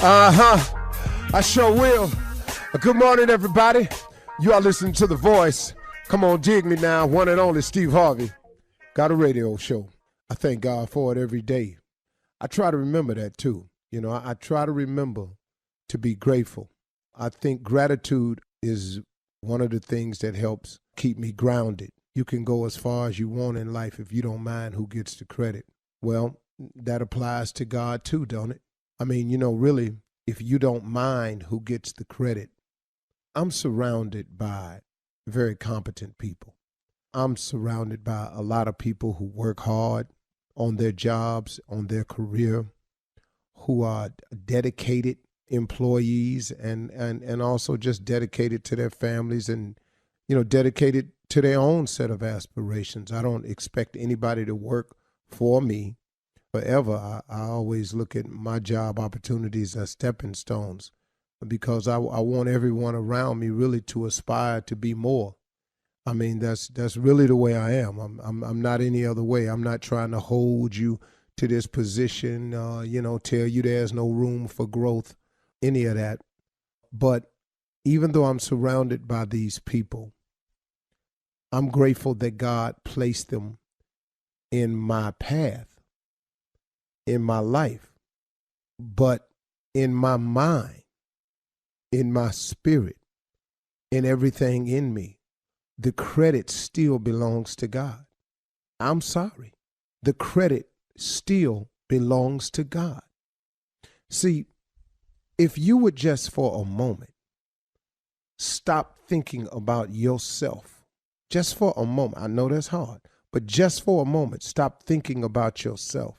I sure will. Good morning, everybody. You are listening to The Voice. Come on, dig me now. One and only Steve Harvey. Got a radio show. I thank God for it every day. I try to remember that too. You know, I try to remember to be grateful. I think gratitude is one of the things that helps keep me grounded. You can go as far as you want in life if you don't mind who gets the credit. Well, that applies to God too, don't it? I mean, you know, really, if you don't mind who gets the credit, I'm surrounded by very competent people. I'm surrounded by a lot of people who work hard on their jobs, on their career, who are dedicated employees and also just dedicated to their families and, you know, dedicated to their own set of aspirations. I don't expect anybody to work for me forever. I always look at my job opportunities as stepping stones because I want everyone around me really to aspire to be more. I mean, that's really the way I am. I'm not any other way. I'm not trying to hold you to this position, tell you there's no room for growth, any of that. But even though I'm surrounded by these people, I'm grateful that God placed them in my path, in my life, but in my mind, in my spirit, in everything in me, the credit still belongs to God. I'm sorry. The credit still belongs to God. See, if you would just for a moment stop thinking about yourself, just for a moment, I know that's hard, but just for a moment, stop thinking about yourself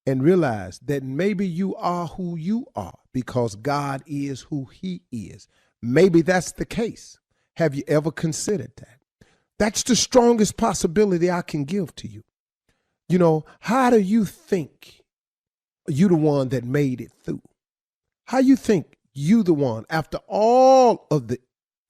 and realize that maybe you are who you are because God is who he is. Maybe that's the case. Have you ever considered that? That's the strongest possibility I can give to you. You know, how do you think you the one that made it through? How you think you the one after all of the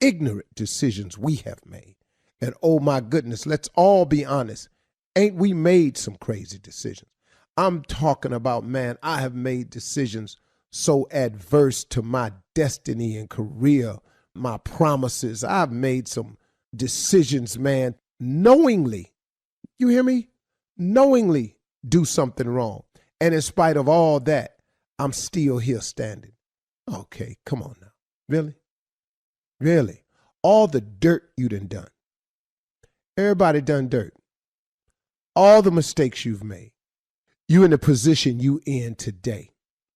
ignorant decisions we have made? And oh my goodness, let's all be honest. Ain't we made some crazy decisions? I'm talking about, man, I have made decisions so adverse to my destiny and career, my promises. I've made some decisions, man, knowingly, you hear me? Knowingly do something wrong. And in spite of all that, I'm still here standing. Okay, come on now. Really? Really? All the dirt you done. Everybody done dirt. All the mistakes you've made. You in the position you in today.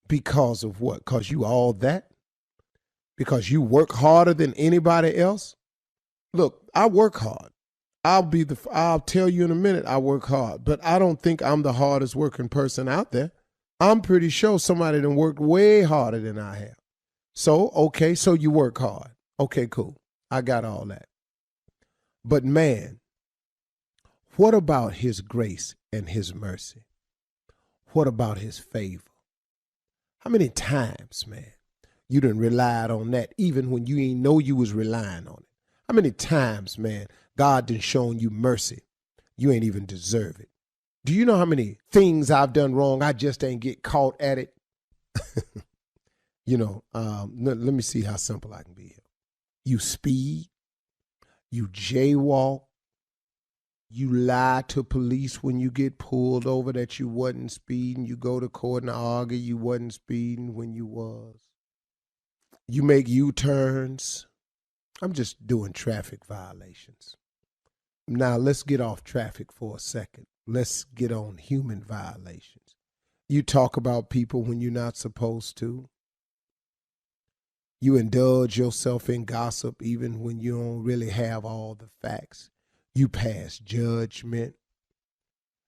Because of what? Because you all that? Because you work harder than anybody else? Look, I work hard. I'll tell you in a minute I work hard, but I don't think I'm the hardest working person out there. I'm pretty sure somebody done worked way harder than I have. So, okay, so you work hard. Okay, cool. I got all that. But man, what about his grace and his mercy? What about his favor? How many times, man, you done relied on that even when you ain't know you was relying on it? How many times, man, God done shown you mercy? You ain't even deserve it. Do you know how many things I've done wrong? I just ain't get caught at it. Let me see how simple I can be here. You speed, you jaywalk, you lie to police when you get pulled over that you wasn't speeding. You go to court and argue you wasn't speeding when you was. You make U-turns. I'm just doing traffic violations. Now let's get off traffic for a second. Let's get on human violations. You talk about people when you're not supposed to. You indulge yourself in gossip even when you don't really have all the facts. You pass judgment.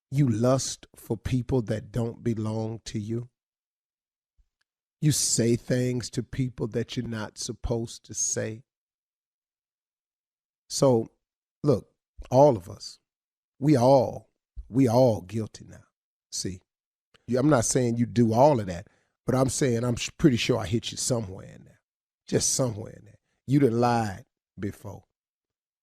You lust for people that don't belong to you. You say things to people that you're not supposed to say. So, look, all of us, we all guilty now. See, I'm not saying you do all of that, but I'm saying I'm pretty sure I hit you somewhere in there, just somewhere in there. You done lied before,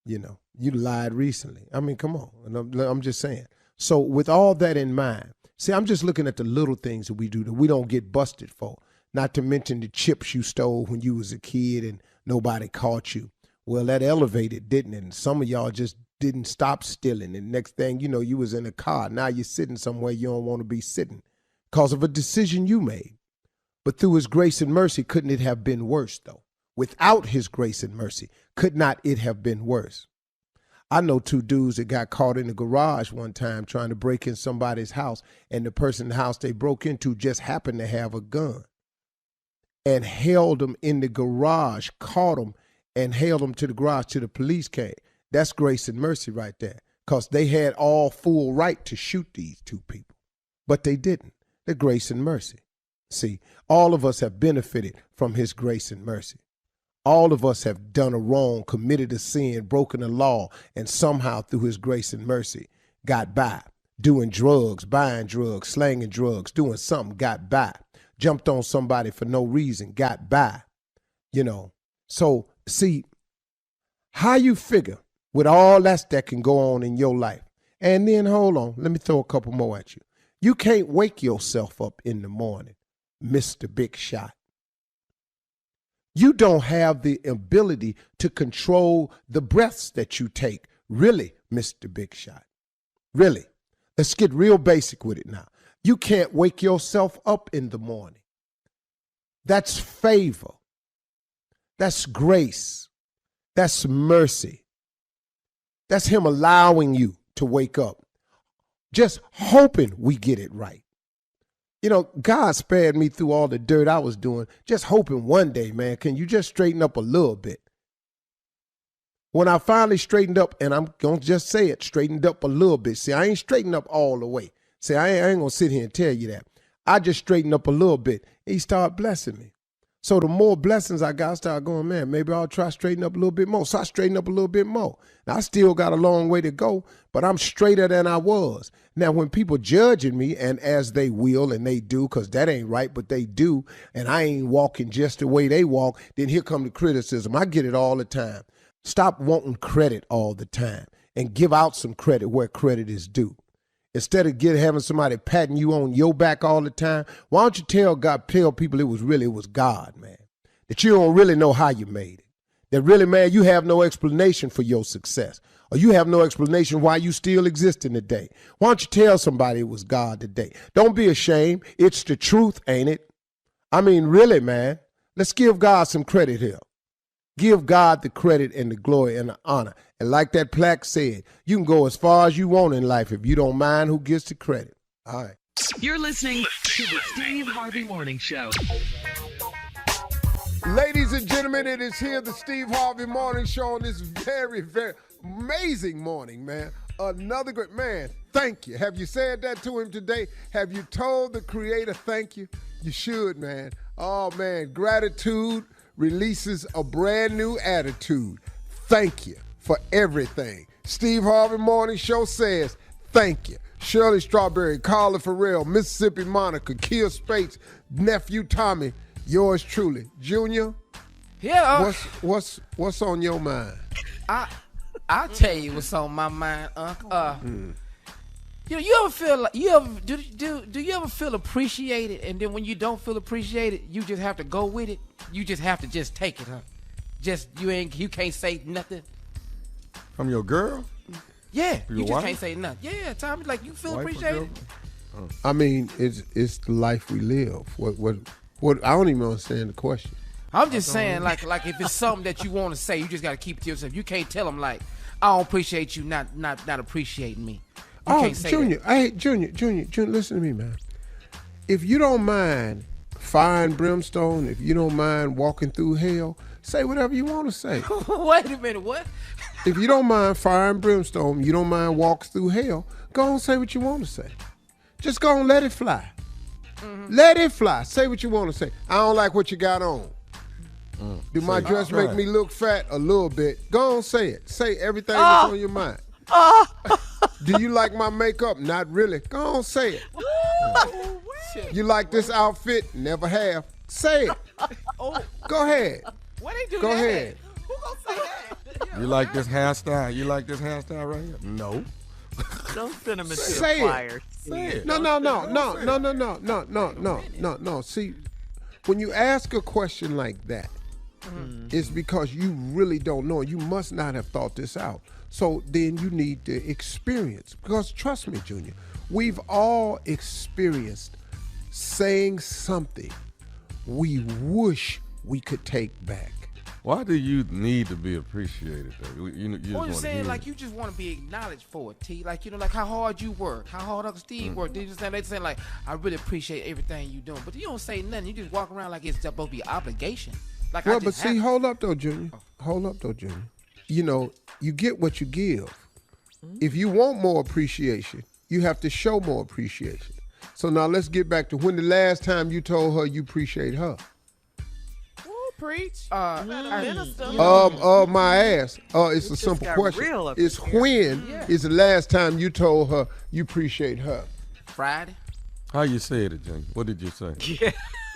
you lied recently. I mean, come on, and I'm just saying. So with all that in mind, see, I'm just looking at the little things that we do that we don't get busted for. not to mention the chips you stole when you was a kid and nobody caught you. Well, that elevated, didn't it? And some of y'all just didn't stop stealing. And next thing you know, you was in a car. Now you're sitting somewhere you don't want to be sitting because of a decision you made. But through his grace and mercy, couldn't it have been worse, though? Without his grace and mercy, could not it have been worse? I know two dudes that got caught in the garage one time trying to break in somebody's house, and the person in the house they broke into just happened to have a gun and held them in the garage, caught them, and held them to the garage till the police came. That's grace and mercy right there, because they had all full right to shoot these two people, but they didn't. The grace and mercy. See, all of us have benefited from his grace and mercy. All of us have done a wrong, committed a sin, broken a law, and somehow through his grace and mercy got by. Doing drugs, buying drugs, slanging drugs, doing something, got by. Jumped on somebody for no reason, got by. You know, so see, how you figure with all that can go on in your life. And then, hold on, let me throw a couple more at you. You can't wake yourself up in the morning, Mr. Big Shot. You don't have the ability to control the breaths that you take. Really, Mr. Big Shot. Really. Let's get real basic with it now. You can't wake yourself up in the morning. That's favor. That's grace. That's mercy. That's him allowing you to wake up. Just hoping we get it right. You know, God spared me through all the dirt I was doing, just hoping one day, man, can you just straighten up a little bit? When I finally straightened up, and I'm going to just say it, straightened up a little bit. See, I ain't straightened up all the way. See, I ain't going to sit here and tell you that. I just straightened up a little bit. He started blessing me. So the more blessings I got, I started going, man, maybe I'll try straighten up a little bit more. So I straightened up a little bit more. Now, I still got a long way to go, but I'm straighter than I was. Now, when people judging me, and as they will, and they do, because that ain't right, but they do, and I ain't walking just the way they walk, then here come the criticism. I get it all the time. Stop wanting credit all the time and give out some credit where credit is due. Instead of having somebody patting you on your back all the time, why don't you tell people it was God, man. That you don't really know how you made it. That really, man, you have no explanation for your success. Or you have no explanation why you still exist in the day. Why don't you tell somebody it was God today? Don't be ashamed. It's the truth, ain't it? I mean, really, man. Let's give God some credit here. Give God the credit and the glory and the honor. And like that plaque said, you can go as far as you want in life if you don't mind who gets the credit. All right. You're listening to the Steve Harvey Morning Show. Ladies and gentlemen, it is here, the Steve Harvey Morning Show on this very, very amazing morning, man. Another great man. Thank you. Have you said that to him today? Have you told the Creator thank you? You should, man. Oh, man. Gratitude releases a brand new attitude. Thank you for everything. Steve Harvey Morning Show says thank you. Shirley Strawberry, Carla Farrell, Mississippi Monica, Kia Spates, nephew Tommy, yours truly. Junior, yeah. What's on your mind? I'll tell you what's on my mind, Unc. You ever feel like do you ever feel appreciated, and then when you don't feel appreciated, you just have to go with it? You just have to just take it, huh? You can't say nothing. From your girl? Yeah, your you just wife? can't say nothing. Yeah, Tommy, like you feel appreciated. I mean, it's the life we live. What? I don't even understand the question. I'm just saying, like if it's something that you want to say, you just got to keep it to yourself. You can't tell them like, I don't appreciate you not appreciating me. You can't say Junior, that. Junior, listen to me, man. If you don't mind fire and brimstone, if you don't mind walking through hell, say whatever you want to say. Wait a minute, what? If you don't mind fire and brimstone, you don't mind walking through hell, go on, say what you want to say. Just go and let it fly. Mm-hmm. Let it fly. Say what you want to say. I don't like what you got on. Do my dress make me look fat? A little bit. Go on, say it. Say everything that's on your mind. Do you like my makeup? Not really. Go on, say it. You like this outfit? Never have. Say it. Go ahead. Why they do Go that? ahead. Who gonna say that? You like this hairstyle? You like this hairstyle right here? No. Don't send him into Say the it. fire. Say it. No. See, when you ask a question like that, it's because you really don't know. You must not have thought this out. So then you need to experience. Because trust me, Junior, we've all experienced saying something we wish we could take back. Why do you need to be appreciated, though? You just I'm want saying, to like, you just want to be acknowledged for it, T. Like, like how hard you work, how hard Uncle Steve worked. They say, like, I really appreciate everything you doing. But you don't say nothing. You just walk around like it's supposed to be obligation. Like, Well, but see, hold up, though, Junior. Hold up, though, Junior. You know, you get what you give. If you want more appreciation, you have to show more appreciation. So now let's get back to when the last time you told her you appreciate her. Preach. Minister. My ass. It's a simple question. It's when is the last time you told her you appreciate her? Friday. How you said it, Junior? What did you say?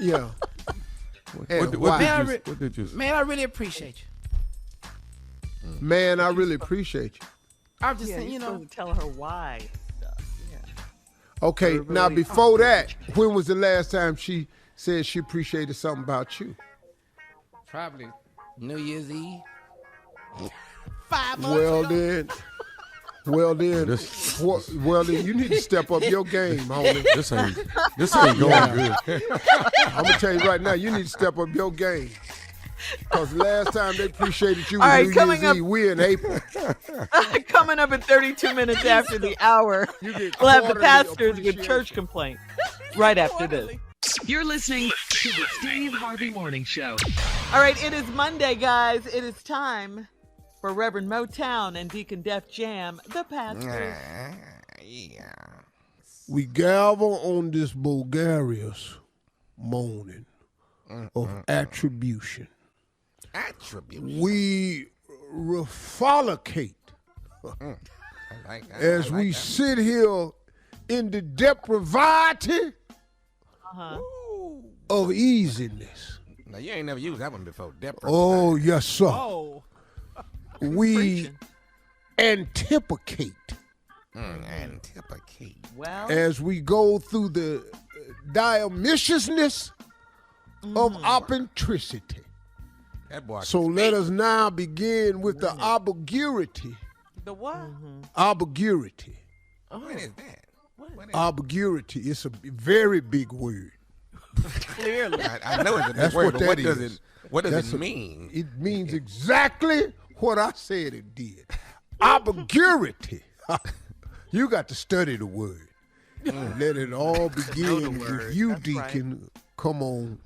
Yeah. What did you say? Man, I really appreciate you. Man, I really appreciate you. I'm just saying, you know. To tell her why. Okay, now before that, when was the last time she said she appreciated something about you? Probably New Year's Eve. 5 months Well ago. then, you need to step up your game, homie. This ain't going good. I'm gonna tell you right now, you need to step up your game. Because last time they appreciated you All was right, New coming Year's up- Eve. We're in April. Coming up at 32 minutes after the hour, You get we'll have the quarterly pastors with appreciation. church complaints right after this. You're listening to the Steve Harvey Morning Show. All right, it is Monday, guys. It is time for Reverend Motown and Deacon Def Jam, the pastors. We gather on this Bulgarious morning of attribution. We reffollicate as we sit here in the depravity of easiness. Now, you ain't never used that one before. Oh, yes, sir. Oh, We preaching. antipocate Well, as we go through the diametriciousness of opentricity. That boy. So let us now begin with the obligurity. the what? Obligurity. What is that? Obligurity. It's a very big word. Clearly. I know it's a big That's word, what but that is. what does That's it mean? It means exactly what I said it did. Obligurity. You got to study the word. Let it all begin with you, That's Deacon. Come on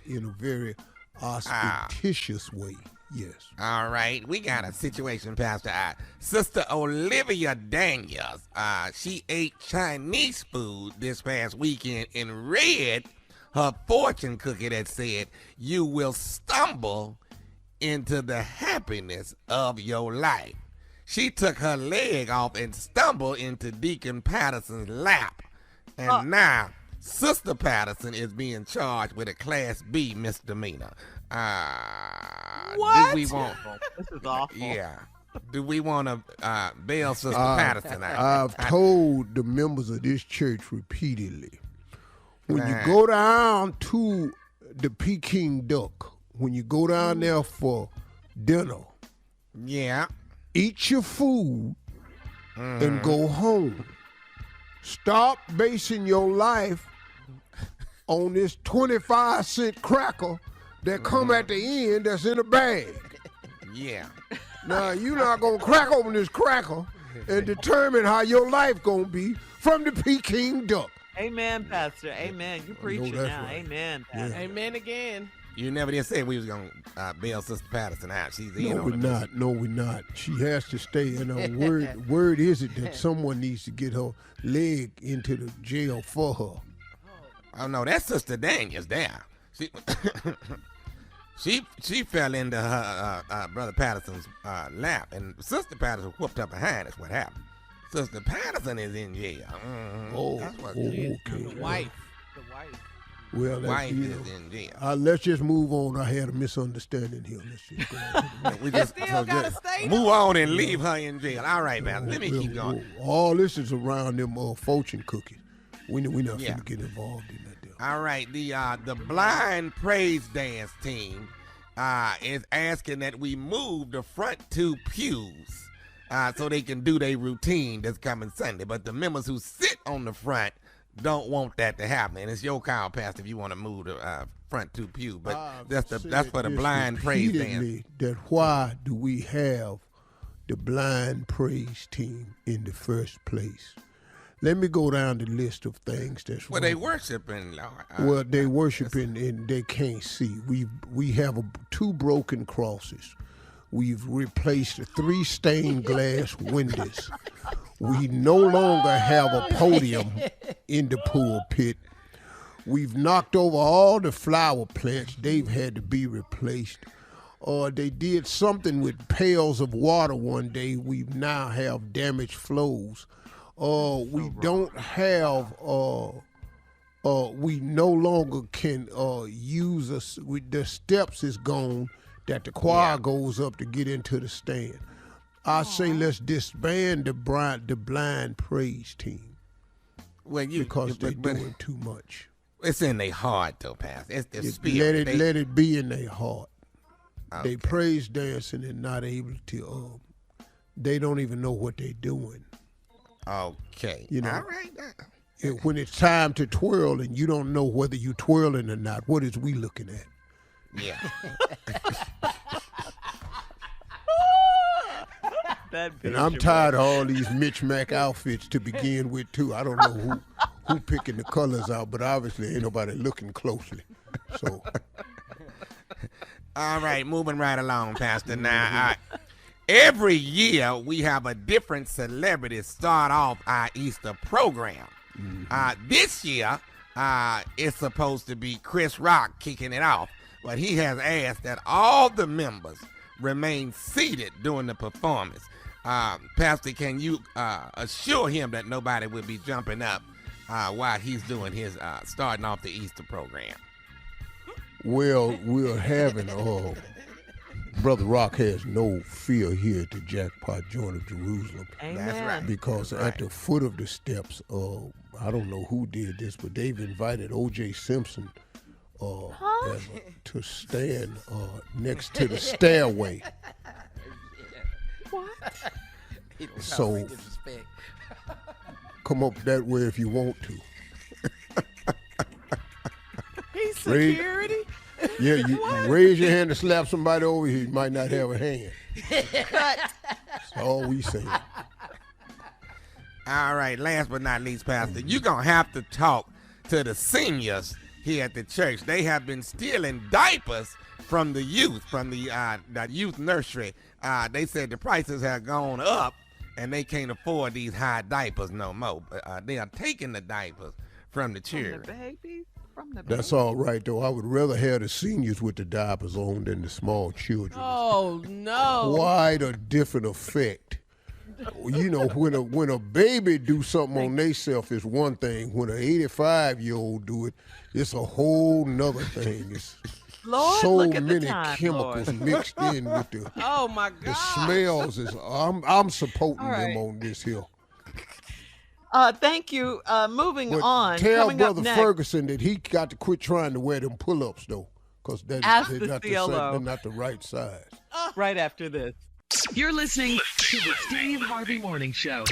in a very auspicious way. Yes. All right, we got a situation, Pastor. Sister Olivia Daniels, she ate Chinese food this past weekend and read her fortune cookie that said, "You will stumble into the happiness of your life." She took her leg off and stumbled into Deacon Patterson's lap. And now, Sister Patterson is being charged with a Class B misdemeanor. What? Do we want? This is awful. Yeah. Do we want to bail Sister Patterson out? I've told the members of this church repeatedly, when you go down to the Peking Duck, when you go down there for dinner, Yeah. eat your food and go home. Stop basing your life on this 25-cent cracker that come at the end that's in a bag. Yeah. Now, you're not going to crack open this cracker and determine how your life going to be from the Peking Duck. Amen, Pastor. Amen. You preaching that's now. right. Amen, Pastor. Amen again. You never did say we was going to bail Sister Patterson out. She's in No, on we're it. not. No, we're not. She has to stay. And word is it that someone needs to get her leg into the jail for her. Oh, no, that's Sister Daniels there. She fell into her Brother Patterson's lap, and Sister Patterson whooped up behind. That's what happened. Sister Patterson is in jail. Oh, That's what okay. The wife. Well, wife you is know, in jail. let's just move on. I had a misunderstanding here. Let's just go on. We just move on and leave her in jail. All right, man. Let me keep going. All this is around them fortune cookies. We not Yeah. finna get involved in that. There. All right, the blind praise dance team is asking that we move the front 2 pews so they can do their routine this coming Sunday. But the members who sit on the front don't want that to happen. And it's your call, Pastor, if you want to move the front 2 pews. But that's for the blind praise dance. That why do we have the blind praise team in the first place? Let me go down the list of things that's wrong. They worshiping, Lord. Well, they worshiping and they can't see. We have 2 broken crosses. We've replaced 3 stained glass windows. We no longer have a podium in the pulpit. We've knocked over all the flower plants. They've had to be replaced. They did something with pails of water one day. We now have damaged flows. We don't have, we no longer can use us. The steps is gone that the choir goes up to get into the stand. I say let's disband the blind praise team because they're doing too much. It's in their heart, though, Pastor. It's the spirit. Let it be in their heart. Okay. They praise dancing and not able to. They don't even know what they're doing. Okay. You know, all right. When it's time to twirl and you don't know whether you twirling or not, what is we looking at? Yeah. And I'm tired of all these Mitch Mac outfits to begin with, too. I don't know who picking the colors out, but obviously ain't nobody looking closely. So. All right, moving right along, Pastor. Now, every year we have a different celebrity start off our Easter program. Mm-hmm. This year, it's supposed to be Chris Rock kicking it off, but he has asked that all the members remain seated during the performance. Pastor, can you assure him that nobody will be jumping up while he's doing his starting off the Easter program? Well, we're having, Brother Rock has no fear here at the Jackpot Joint of Jerusalem. Amen. That's right. Because at the foot of the steps, I don't know who did this, but they've invited O.J. Simpson to stand next to the stairway. What? So, come up that way if you want to. He's security? Yeah, you raise your hand to slap somebody over here, you might not have a hand. Cut. That's all we say. All right, last but not least, Pastor, you're going to have to talk to the seniors here at the church. They have been stealing diapers from the youth, from the youth nursery. They said the prices have gone up and they can't afford these high diapers no more. But they are taking the diapers from the children. From the babies? That's all right, though. I would rather have the seniors with the diapers on than the small children. Oh, no. Quite a different effect. You know, when a baby do something on theyself is one thing. When an 85-year-old do it, it's a whole nother thing. It's Lord, so look at the many time, chemicals Lord. mixed in with the Oh, my God. the smells. I'm supporting All right. them on this hill. Thank you. Moving But on. tell Coming up Brother next, Ferguson that he got to quit trying to wear them pull-ups, though, because they're Ask not the they're not the right size. right after this. You're listening to the Steve Harvey Morning Show.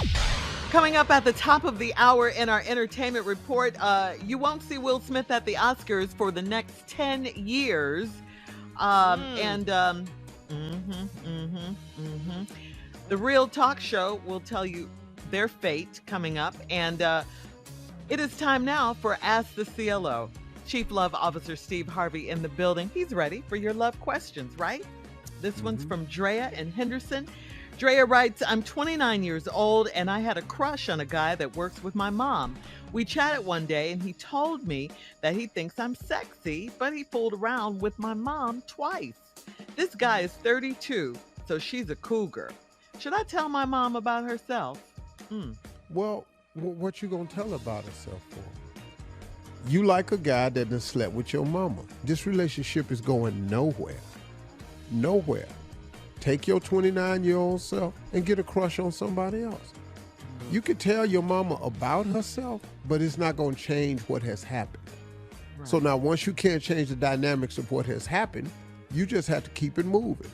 Coming up at the top of the hour in our entertainment report, you won't see Will Smith at the Oscars for the next 10 years. The Real Talk Show will tell you their fate coming up. And it is time now for Ask the CLO. Chief Love Officer Steve Harvey in the building. He's ready for your love questions, right? This one's from Drea in Henderson. Drea writes, I'm 29 years old and I had a crush on a guy that works with my mom. We chatted one day and he told me that he thinks I'm sexy, but he fooled around with my mom twice. This guy is 32, so she's a cougar. Should I tell my mom about herself? Well, what you gonna tell her about herself for? You like a guy that done slept with your mama. This relationship is going nowhere. Nowhere. Take your 29-year-old self and get a crush on somebody else. You could tell your mama about herself, but it's not gonna change what has happened. So now once you can't change the dynamics of what has happened, you just have to keep it moving.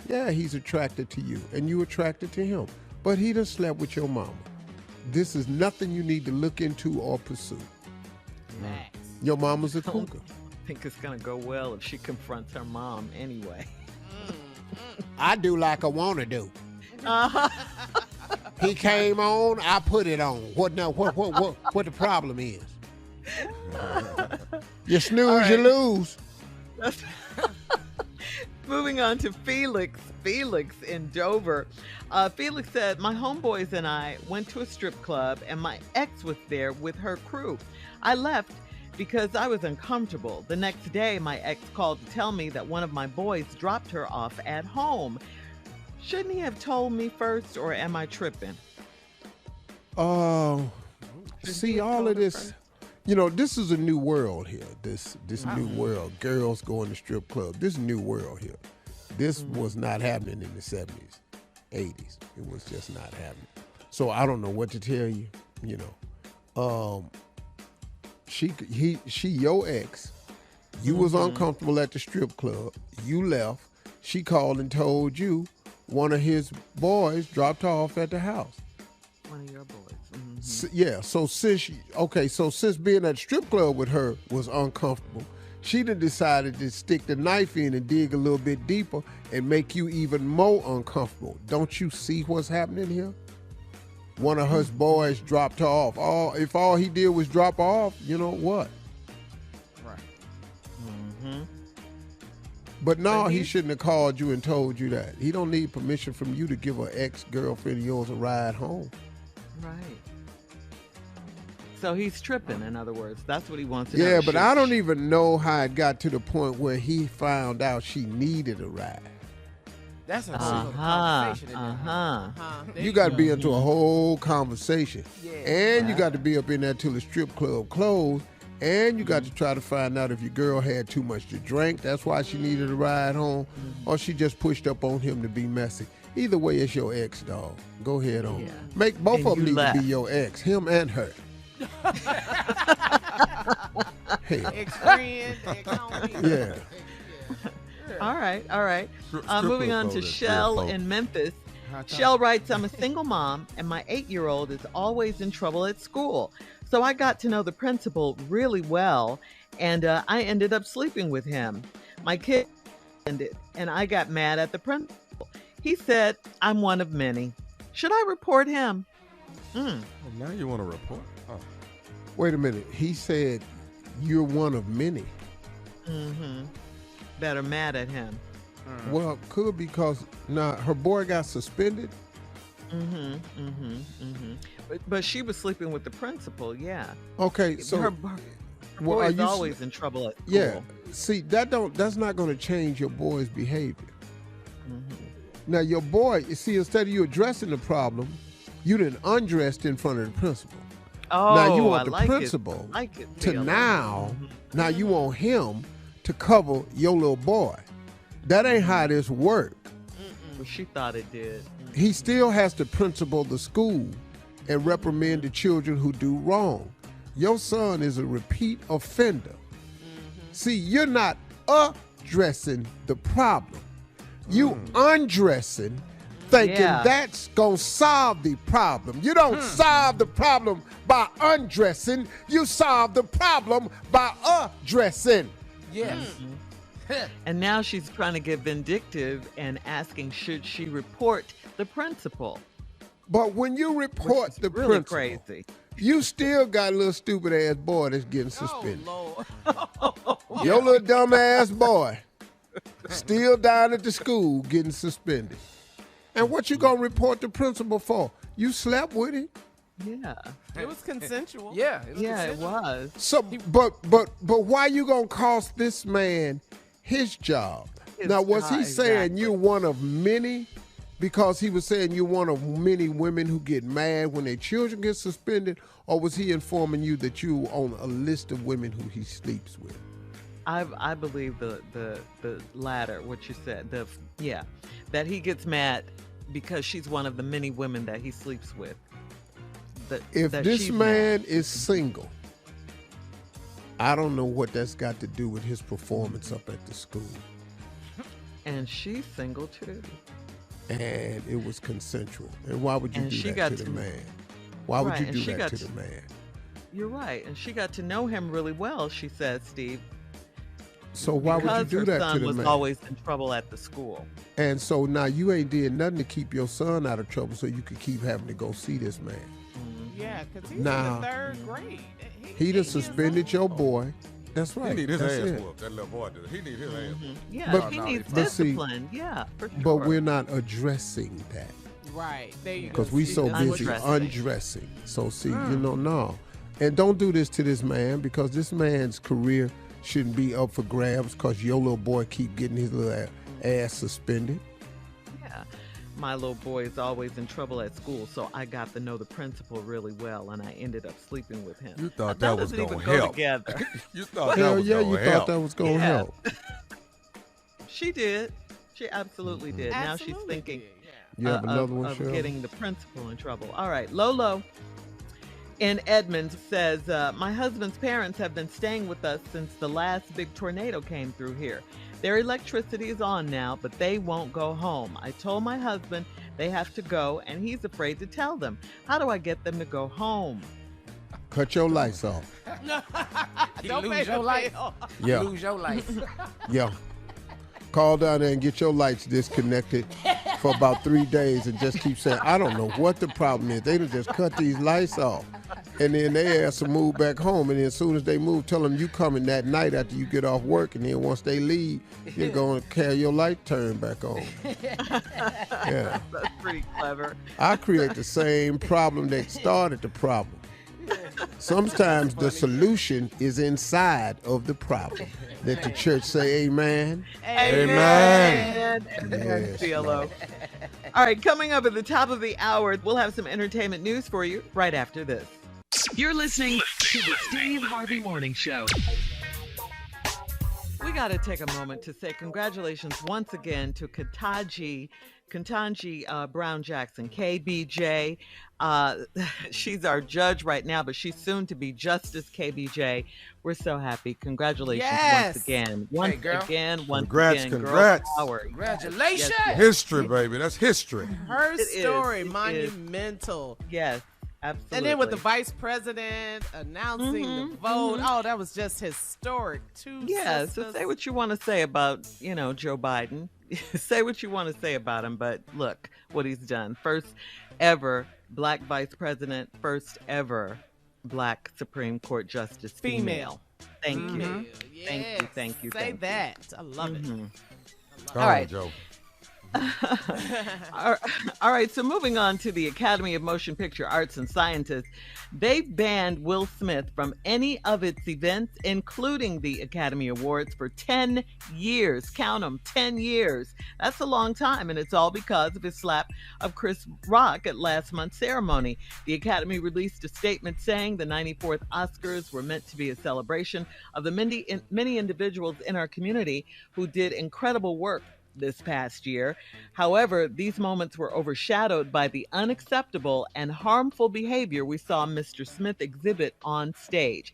Yeah, he's attracted to you and you attracted to him, but he done slept with your mama. This is nothing you need to look into or pursue. Max. Your mama's a cougar. I think it's going to go well if she confronts her mom anyway. I do like I want to do. Uh-huh. He came on, I put it on. What now? What the problem is? You snooze, you lose. Moving on to Felix. Felix in Dover. Felix said, my homeboys and I went to a strip club and my ex was there with her crew. I left because I was uncomfortable. The next day, my ex called to tell me that one of my boys dropped her off at home. Shouldn't he have told me first, or am I tripping? See, all of this, this is a new world here. This new world. Girls going to strip club. This new world here. This was not happening in the 70s, 80s. It was just not happening. So I don't know what to tell you, She your ex. You was uncomfortable at the strip club. You left. She called and told you one of his boys dropped her off at the house. One of your boys. So since being at the strip club with her was uncomfortable, she done decided to stick the knife in and dig a little bit deeper and make you even more uncomfortable. Don't you see what's happening here? One of her boys dropped her off. If all he did was drop her off, you know what? Right. Mm-hmm. But no, he shouldn't have called you and told you that. He don't need permission from you to give an ex-girlfriend of yours a ride home. Right. So he's tripping, in other words. That's what he wants to know. Yeah, but I don't even know how it got to the point where he found out she needed a ride. That's a whole conversation. You got to be into a whole conversation. Yeah. And you got to be up in there till the strip club closed. And you got to try to find out if your girl had too much to drink. That's why she needed a ride home. Or she just pushed up on him to be messy. Either way, it's your ex, dog. Go ahead on. Yeah. Make both And of them you need left. to be your ex, him and her. Hey. Ex-friend, ex-homie. Yeah. All right. Strip Moving club on to folks, Shell strip in Memphis. Shell writes, I'm a single mom, and my 8-year-old is always in trouble at school. So I got to know the principal really well, and I ended up sleeping with him. My kid ended, and I got mad at the principal. He said, I'm one of many. Should I report him? Oh, now you want to report? Oh. Wait a minute. He said you're one of many. Mm-hmm. Better mad at him. Well, could because her boy got suspended. But she was sleeping with the principal, yeah. Okay, so her well, boy are is you always in trouble at school. Yeah. See, that's not going to change your boy's behavior. Now, your boy, instead of you addressing the problem, you done undressed in front of the principal. Oh, Now you want I the like principal it. I like it, to Taylor. now you want him to cover your little boy. That ain't how this work. Well, she thought it did. He still has to principal the school and reprimand the children who do wrong. Your son is a repeat offender. See, you're not addressing the problem. You undressing, thinking that's going to solve the problem. You don't solve the problem by undressing. You solve the problem by undressing. Yes. And now she's trying to get vindictive and asking, should she report the principal? But when you report the Really principal, crazy. you still got a little stupid ass boy that's getting suspended. Oh, Lord. Your little dumb ass boy still down at the school getting suspended. And what you gonna report the principal for? You slept with him. Yeah. It was consensual. Yeah. Yeah, it was. So, but why you gonna cost this man his job? Now, was he saying you're one of many? Because he was saying you're one of many women who get mad when their children get suspended, or was he informing you that you on a list of women who he sleeps with? I believe the latter, what you said. That he gets mad because she's one of the many women that he sleeps with. If this man is single, I don't know what that's got to do with his performance up at the school. And she's single too. And it was consensual. And why would you And do she that got to the to- man? Why would Right, you and do she that got to to- the man? You're right. And she got to know him really well, she said, Steve. So why would you Because do her that to son the was man? always in trouble at the school. And so now you ain't did nothing to keep your son out of trouble so you could keep having to go see this man. Yeah, because he's Nah. in the 3rd grade. He done suspended your boy. That's right. He need his That's ass it. whooped. That little boy did. He need his ass whooped. Yeah, But- he needs but see- discipline. Yeah, for sure. But we're not addressing that Right. There you go. because we See, so that's busy what- undressing. So see, no. And don't do this to this man because this man's career shouldn't be up for grabs because your little boy keep getting his little ass suspended. Yeah. My little boy is always in trouble at school, so I got to know the principal really well, and I ended up sleeping with him. You thought Now, that was doesn't gonna even go help. together. You thought Hell that was yeah, gonna you help. thought that was going to Yeah. help. She did. She absolutely did. Now she's Absolutely thinking did, yeah. You have another one, of Cheryl? getting the principal in trouble. All right, Lolo in Edmonds says, my husband's parents have been staying with us since the last big tornado came through here. Their electricity is on now, but they won't go home. I told my husband they have to go, and he's afraid to tell them. How do I get them to go home? Cut your lights off. You Don't lose pay your the life. bill. Yeah. Lose your life. Yeah. Call down there and get your lights disconnected for about 3 days and just keep saying, I don't know what the problem is. They done just cut these lights off. And then they ask to move back home. And then as soon as they move, tell them you coming that night after you get off work. And then once they leave, you're going to carry your light turned back on. Yeah. That's pretty clever. I create the same problem that started the problem. Sometimes the solution is inside of the problem. Let the church say amen. Amen. Yes, CLO. All right, coming up at the top of the hour, we'll have some entertainment news for you right after this. You're listening to the Steve Harvey Morning Show. We got to take a moment to say congratulations once again to Ketanji Brown Jackson, KBJ. She's our judge right now, but she's soon to be Justice KBJ. We're so happy. Congratulations Yes. once again. girl. Congrats, Girl congrats. power. Congratulations. Yes, History, baby. That's history. Her It is, story, it is. monumental. Yes, absolutely. And then with the vice president announcing the vote, oh, that was just historic. Two Yeah, so sisters. say what you want to say about, Joe Biden. Say what you want to say about him, but look what he's done. First ever black vice president, first ever black Supreme Court justice female. Thank you. Female. Thank you, Yes. thank you, Say thank you. that. I love it. Go All on, right. Joe. All right, so moving on to the Academy of Motion Picture Arts and Sciences. They've banned Will Smith from any of its events, including the Academy Awards, for 10 years. Count them, 10 years. That's a long time, and it's all because of his slap of Chris Rock at last month's ceremony. The Academy released a statement saying the 94th Oscars were meant to be a celebration of the many individuals in our community who did incredible work this past year. However, these moments were overshadowed by the unacceptable and harmful behavior we saw Mr. Smith exhibit on stage.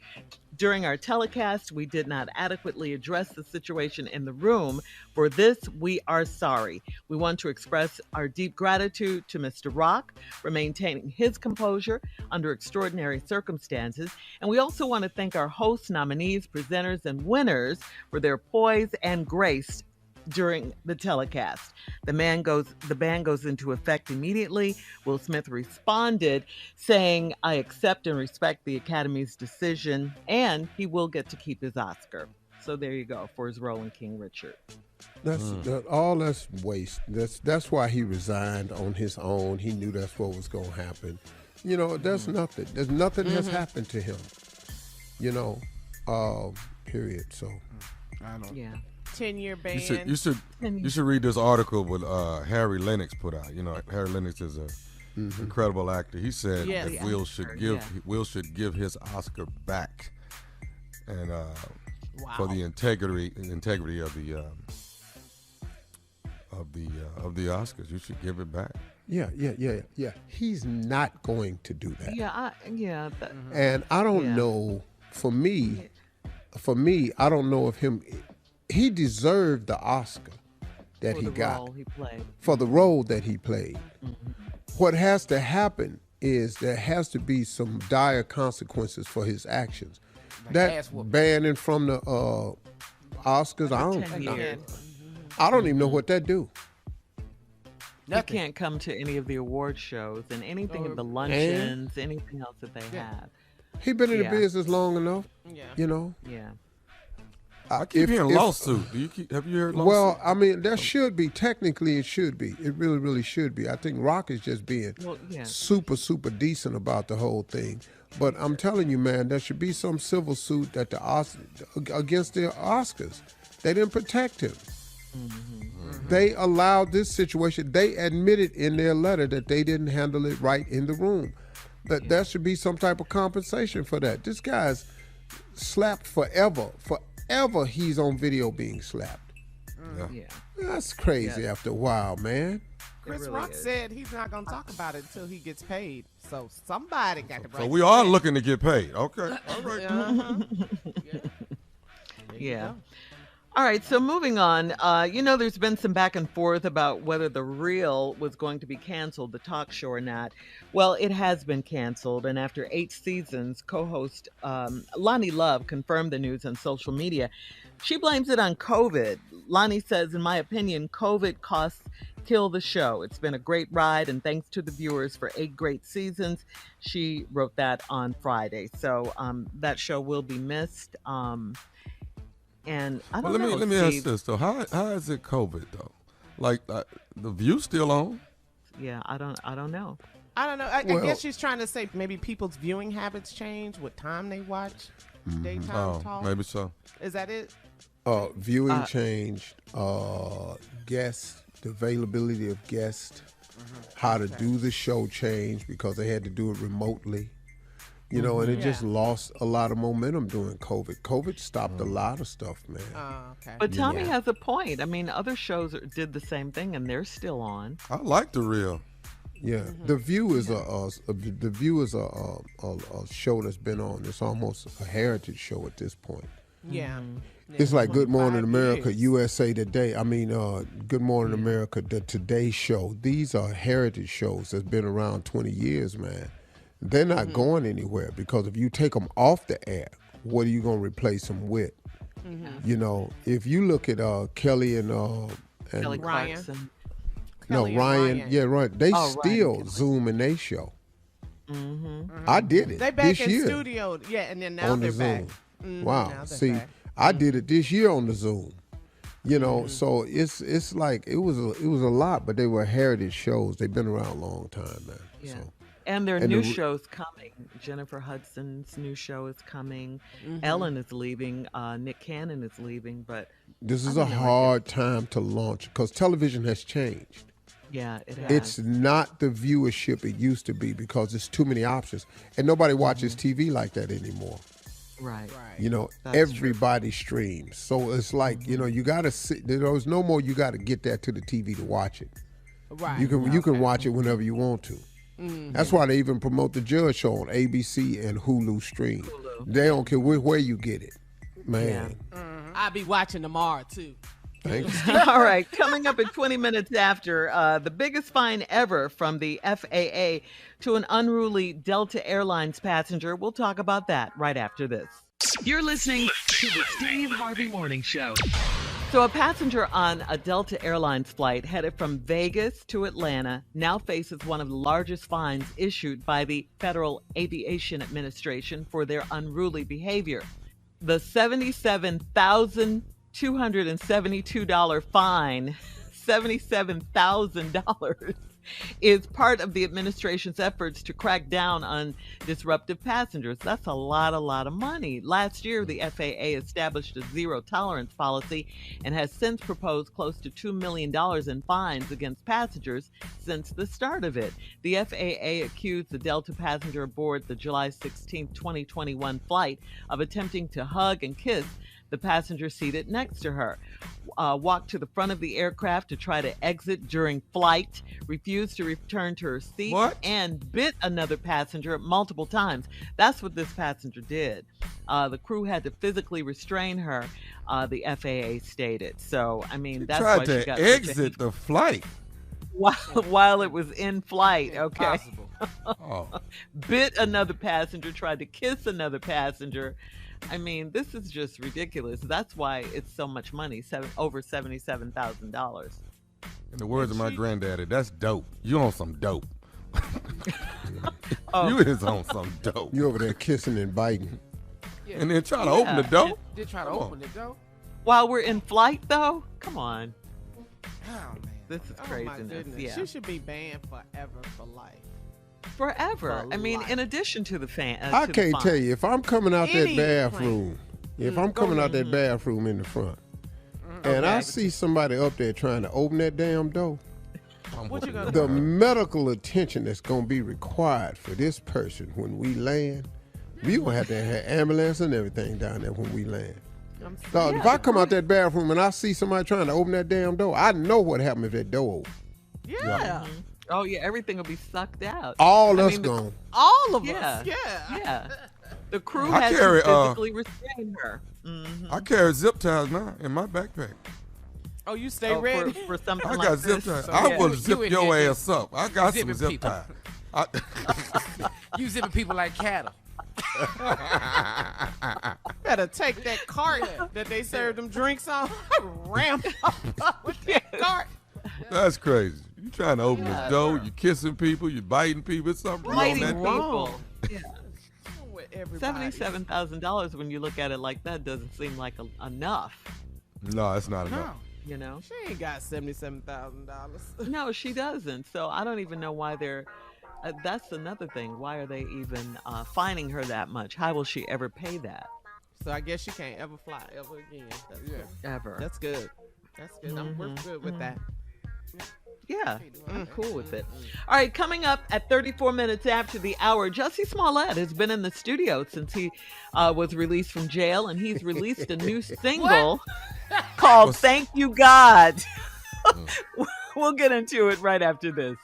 During our telecast, we did not adequately address the situation in the room. For this, we are sorry. We want to express our deep gratitude to Mr. Rock for maintaining his composure under extraordinary circumstances. And we also want to thank our hosts, nominees, presenters, and winners for their poise and grace during the telecast. The band goes into effect immediately. Will Smith responded saying, I accept and respect the Academy's decision, and he will get to keep his Oscar. So there you go for his role in King Richard. That's waste. That's why he resigned on his own. He knew that's what was going to happen. There's nothing. There's nothing has happened to him. Period. So I know. Yeah. 10-year ban. You should read this article with Harry Lennox put out. Harry Lennox is a incredible actor. He said Yes. that Will should give his Oscar back, and for the integrity of the Oscars, you should give it back. yeah. He's not going to do that. Yeah, And I don't Yeah. know. For me, for me, I don't know if he deserved the Oscar that For he the got role he played. for the role that he played. Mm-hmm. What has to happen is there has to be some dire consequences for his actions. That banning from the Oscars, I don't even know what that do. You can't come to any of the award shows and anything of the luncheons, anything else that they have. He been in the business long enough, you know. Yeah. I keep hearing lawsuit. Have you heard lawsuit? Well, I mean, there should be. Technically, it should be. It really, really should be. I think Rock is just being super, super decent about the whole thing. But I'm telling you, man, there should be some civil suit that against the Oscars. They didn't protect him. Mm-hmm. They allowed this situation. They admitted in their letter that they didn't handle it right in the room. That there should be some type of compensation for that. This guy's slapped forever. Forever he's on video being slapped. Yeah. That's crazy after a while, man. Chris Rock said he's not going to talk about it until he gets paid. So somebody got to break. So we are looking to get paid. Okay. All right. Yeah. All right, so moving on, there's been some back and forth about whether The Real was going to be canceled, the talk show or not. Well, it has been canceled, and after 8 seasons, co-host Lonnie Love confirmed the news on social media. She blames it on COVID. Lonnie says, in my opinion, COVID costs kill the show. It's been a great ride, and thanks to the viewers for 8 great seasons. She wrote that on Friday. So that show will be missed. And I don't know. Let me ask this though. How is it COVID though? Like the View still on? Yeah, I don't know. I guess she's trying to say maybe people's viewing habits change, what time they watch daytime talk. Maybe so. Is that it? Viewing changed. Guests, the availability of guests, how to do the show changed because they had to do it remotely. You know, and it just lost a lot of momentum during COVID. COVID stopped a lot of stuff, man. Okay. But Tommy has a point. I mean, other shows did the same thing, and they're still on. I like The Real. Yeah, The View is a show that's been on. It's almost a heritage show at this point. Yeah. It's like Good Morning America, USA Today. I mean, Good Morning America, the Today Show. These are heritage shows that's been around 20 years, man. They're not going anywhere because if you take them off the air, what are you going to replace them with? You know, if you look at Kelly and Kelly Ryan. Clarkson. Ryan. Yeah, right. They still Ryan. Zoom in their show. I did it They back this in year studio, and then now on they're the back. Zoom. Wow. Now they're See, back. I did it this year on the Zoom. You know, so it's like it was a lot, but they were heritage shows. They've been around a long time, man. Yeah. So. And their new show's coming. Jennifer Hudson's new show is coming. Ellen is leaving. Nick Cannon is leaving. But this is a hard time to launch because television has changed. Yeah, it has. It's not the viewership it used to be because there's too many options. And nobody watches TV like that anymore. Right. You know, That's everybody streams. So it's like, you know, you got to sit. There's no more you got to get that to the TV to watch it. Right. You can watch it whenever you want to. That's why they even promote the Judge Show on ABC and Hulu Stream. They don't care where you get it, man. I'll be watching tomorrow too. Thanks. All right, coming up at 20 minutes after, the biggest fine ever from the FAA to an unruly Delta Airlines passenger. We'll talk about that right after this. You're listening to the Steve Harvey Morning Show. So a passenger on a Delta Airlines flight headed from Vegas to Atlanta now faces one of the largest fines issued by the Federal Aviation Administration for their unruly behavior. The $77,272 fine, $77,000, is part of the administration's efforts to crack down on disruptive passengers. That's a lot of money. Last year, the FAA established a zero tolerance policy and has since proposed close to $2 million in fines against passengers since the start of it. The FAA accused the Delta passenger aboard the July 16, 2021 flight of attempting to hug and kiss the passenger seated next to her. Walked to the front of the aircraft to try to exit during flight, refused to return to her seat, and bit another passenger multiple times. That's what this passenger did. The crew had to physically restrain her, the FAA stated. So, I mean, that's why she got exit the flight. While it was in flight, okay? Oh. Bit another passenger, tried to kiss another passenger. I mean, this is just ridiculous. That's why it's so much money, over $77,000. In the words of my granddaddy, that's dope. You on some dope. Oh. You is on some dope. You over there kissing and biting. Yeah. And then try to open the door. Did try to open the door. While we're in flight, though? Come on. Oh, man. This is Oh my craziness. goodness. Yeah. She should be banned forever for life. Forever. For I mean, life. in addition to the fan. I can't tell you, if I'm coming out that Any bathroom, if I'm coming out that bathroom in the front, and I see somebody up there trying to open that damn door, What you gonna the do? medical attention that's going to be required for this person when we land, we going to have ambulance and everything down there when we land. Dog, if I come out that bathroom and I see somebody trying to open that damn door, I know what happened if that door open. Yeah. Oh, yeah, everything will be sucked out. All I us mean, gone. All of Yeah. us. Yeah. Yeah. The crew I had carry, to physically restrain her. I carry zip ties now in my backpack. Oh, you stay Oh, ready? for something I like got zip this. ties. I yeah. will You zip in your there ass up. I got some zipping zip people. ties. You zipping people like cattle. Better take that cart that they serve them drinks on, ram up with that cart. That's crazy. You trying to open this door, you kissing people, you biting people, it's something wrong Biting with that door. people. Yeah. With everybody. $77,000 when you look at it like that doesn't seem like enough, No, it's not enough. you know? She ain't got $77,000. No, she doesn't. So I don't even know why they're. That's another thing. Why are they even fining her that much? How will she ever pay that? So I guess she can't ever fly ever again. Ever? That's good. That's good. We're good with that. Yeah, I'm cool with it. All right, coming up at 34 minutes after the hour, Jussie Smollett has been in the studio since he was released from jail, and he's released a new single called "Thank You God." We'll get into it right after this.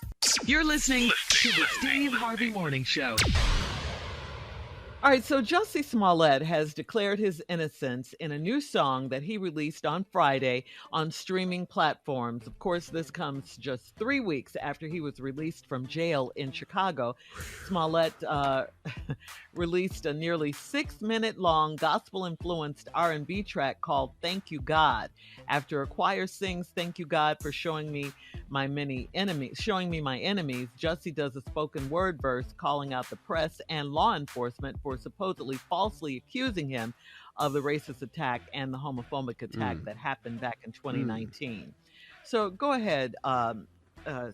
You're listening to the Steve Harvey Morning Show. All right, so Jussie Smollett has declared his innocence in a new song that he released on Friday on streaming platforms. Of course, this comes just 3 weeks after he was released from jail in Chicago. Smollett released a nearly 6-minute-long gospel-influenced R&B track called "Thank You God." After a choir sings "Thank You God for showing me my enemies," Jussie does a spoken word verse calling out the press and law enforcement for supposedly falsely accusing him of the racist attack and the homophobic attack that happened back in 2019. So go ahead,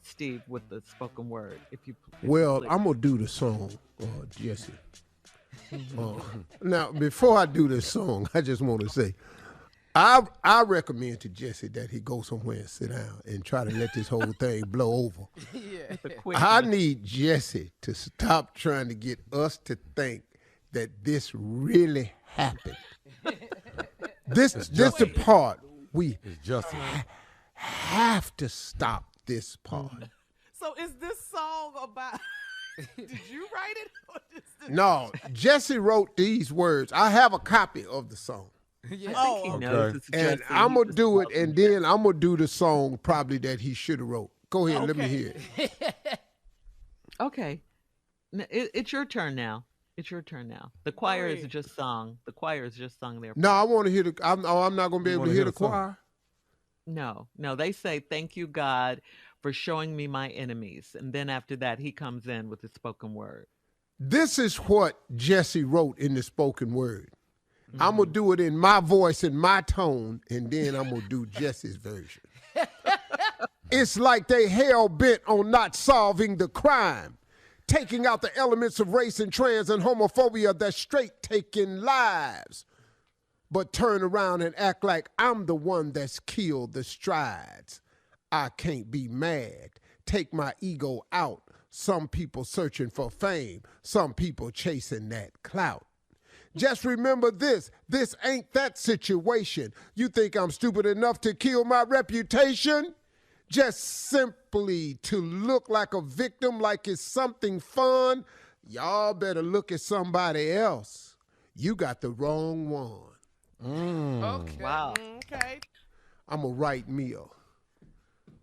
Steve, with the spoken word, if you. Well, I'm going to do the song, Jussie. Now, before I do this song, I just want to say, I recommend to Jussie that he go somewhere and sit down and try to let this whole thing blow over. I need Jussie to stop trying to get us to think that this really happened. This the part we have to stop this part. So is this song about? Did you write it? Or is this... No, Jussie wrote these words. I have a copy of the song. Oh, he knows it's And Jussie. I'm going to do it, and then I'm going to do the song probably that he should have wrote. Go ahead, let me hear it. Okay, it's your turn now. It's your turn now. The choir is just sung. The choir is just sung there. No, I want to hear the. I'm not going to be able to hear the choir. No. They say, "Thank you, God, for showing me my enemies," and then after that, he comes in with the spoken word. This is what Jussie wrote in the spoken word. I'm going to do it in my voice and my tone, and then I'm going to do Jussie's version. It's like they hell-bent on not solving the crime, taking out the elements of race and trans and homophobia that's straight taking lives, but turn around and act like I'm the one that's killed the strides. I can't be mad. Take my ego out. Some people searching for fame, some people chasing that clout. Just remember this. This ain't that situation. You think I'm stupid enough to kill my reputation? Just simply to look like a victim, like it's something fun? Y'all better look at somebody else. You got the wrong one. Okay. Wow. Okay. I'm a right meal.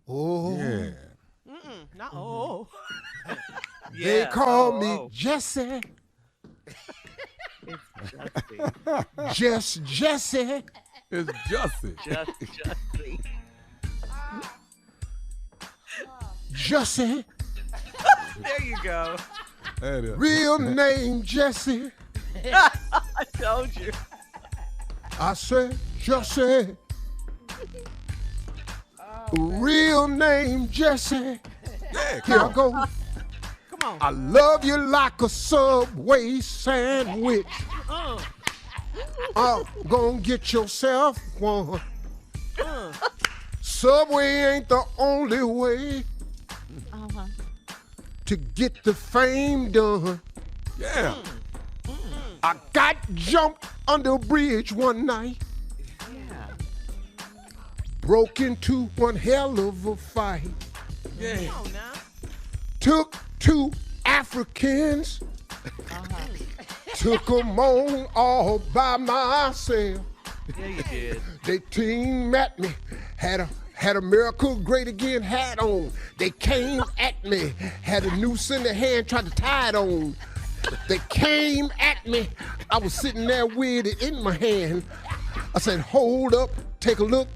Oh. Yeah. No. They call me Jussie. It's Jussie. Just Jussie. It's Jussie. Just Jussie. Jussie. There you go. That is. Real name Jussie. I told you. I said Jussie. Real name Jussie. Yeah, Here I go. Come on. I love you like a Subway sandwich. Gonna get yourself one. Subway ain't the only way to get the fame done. Yeah. I got jumped under a bridge one night. Broke into one hell of a fight. Yeah. Come on now. Took two Africans. Took them on all by myself. Yeah, you did. They team at me. Had a Miracle Great Again hat on. They came at me. Had a noose in the hand, tried to tie it on. They came at me. I was sitting there with it in my hand. I said, hold up, take a look.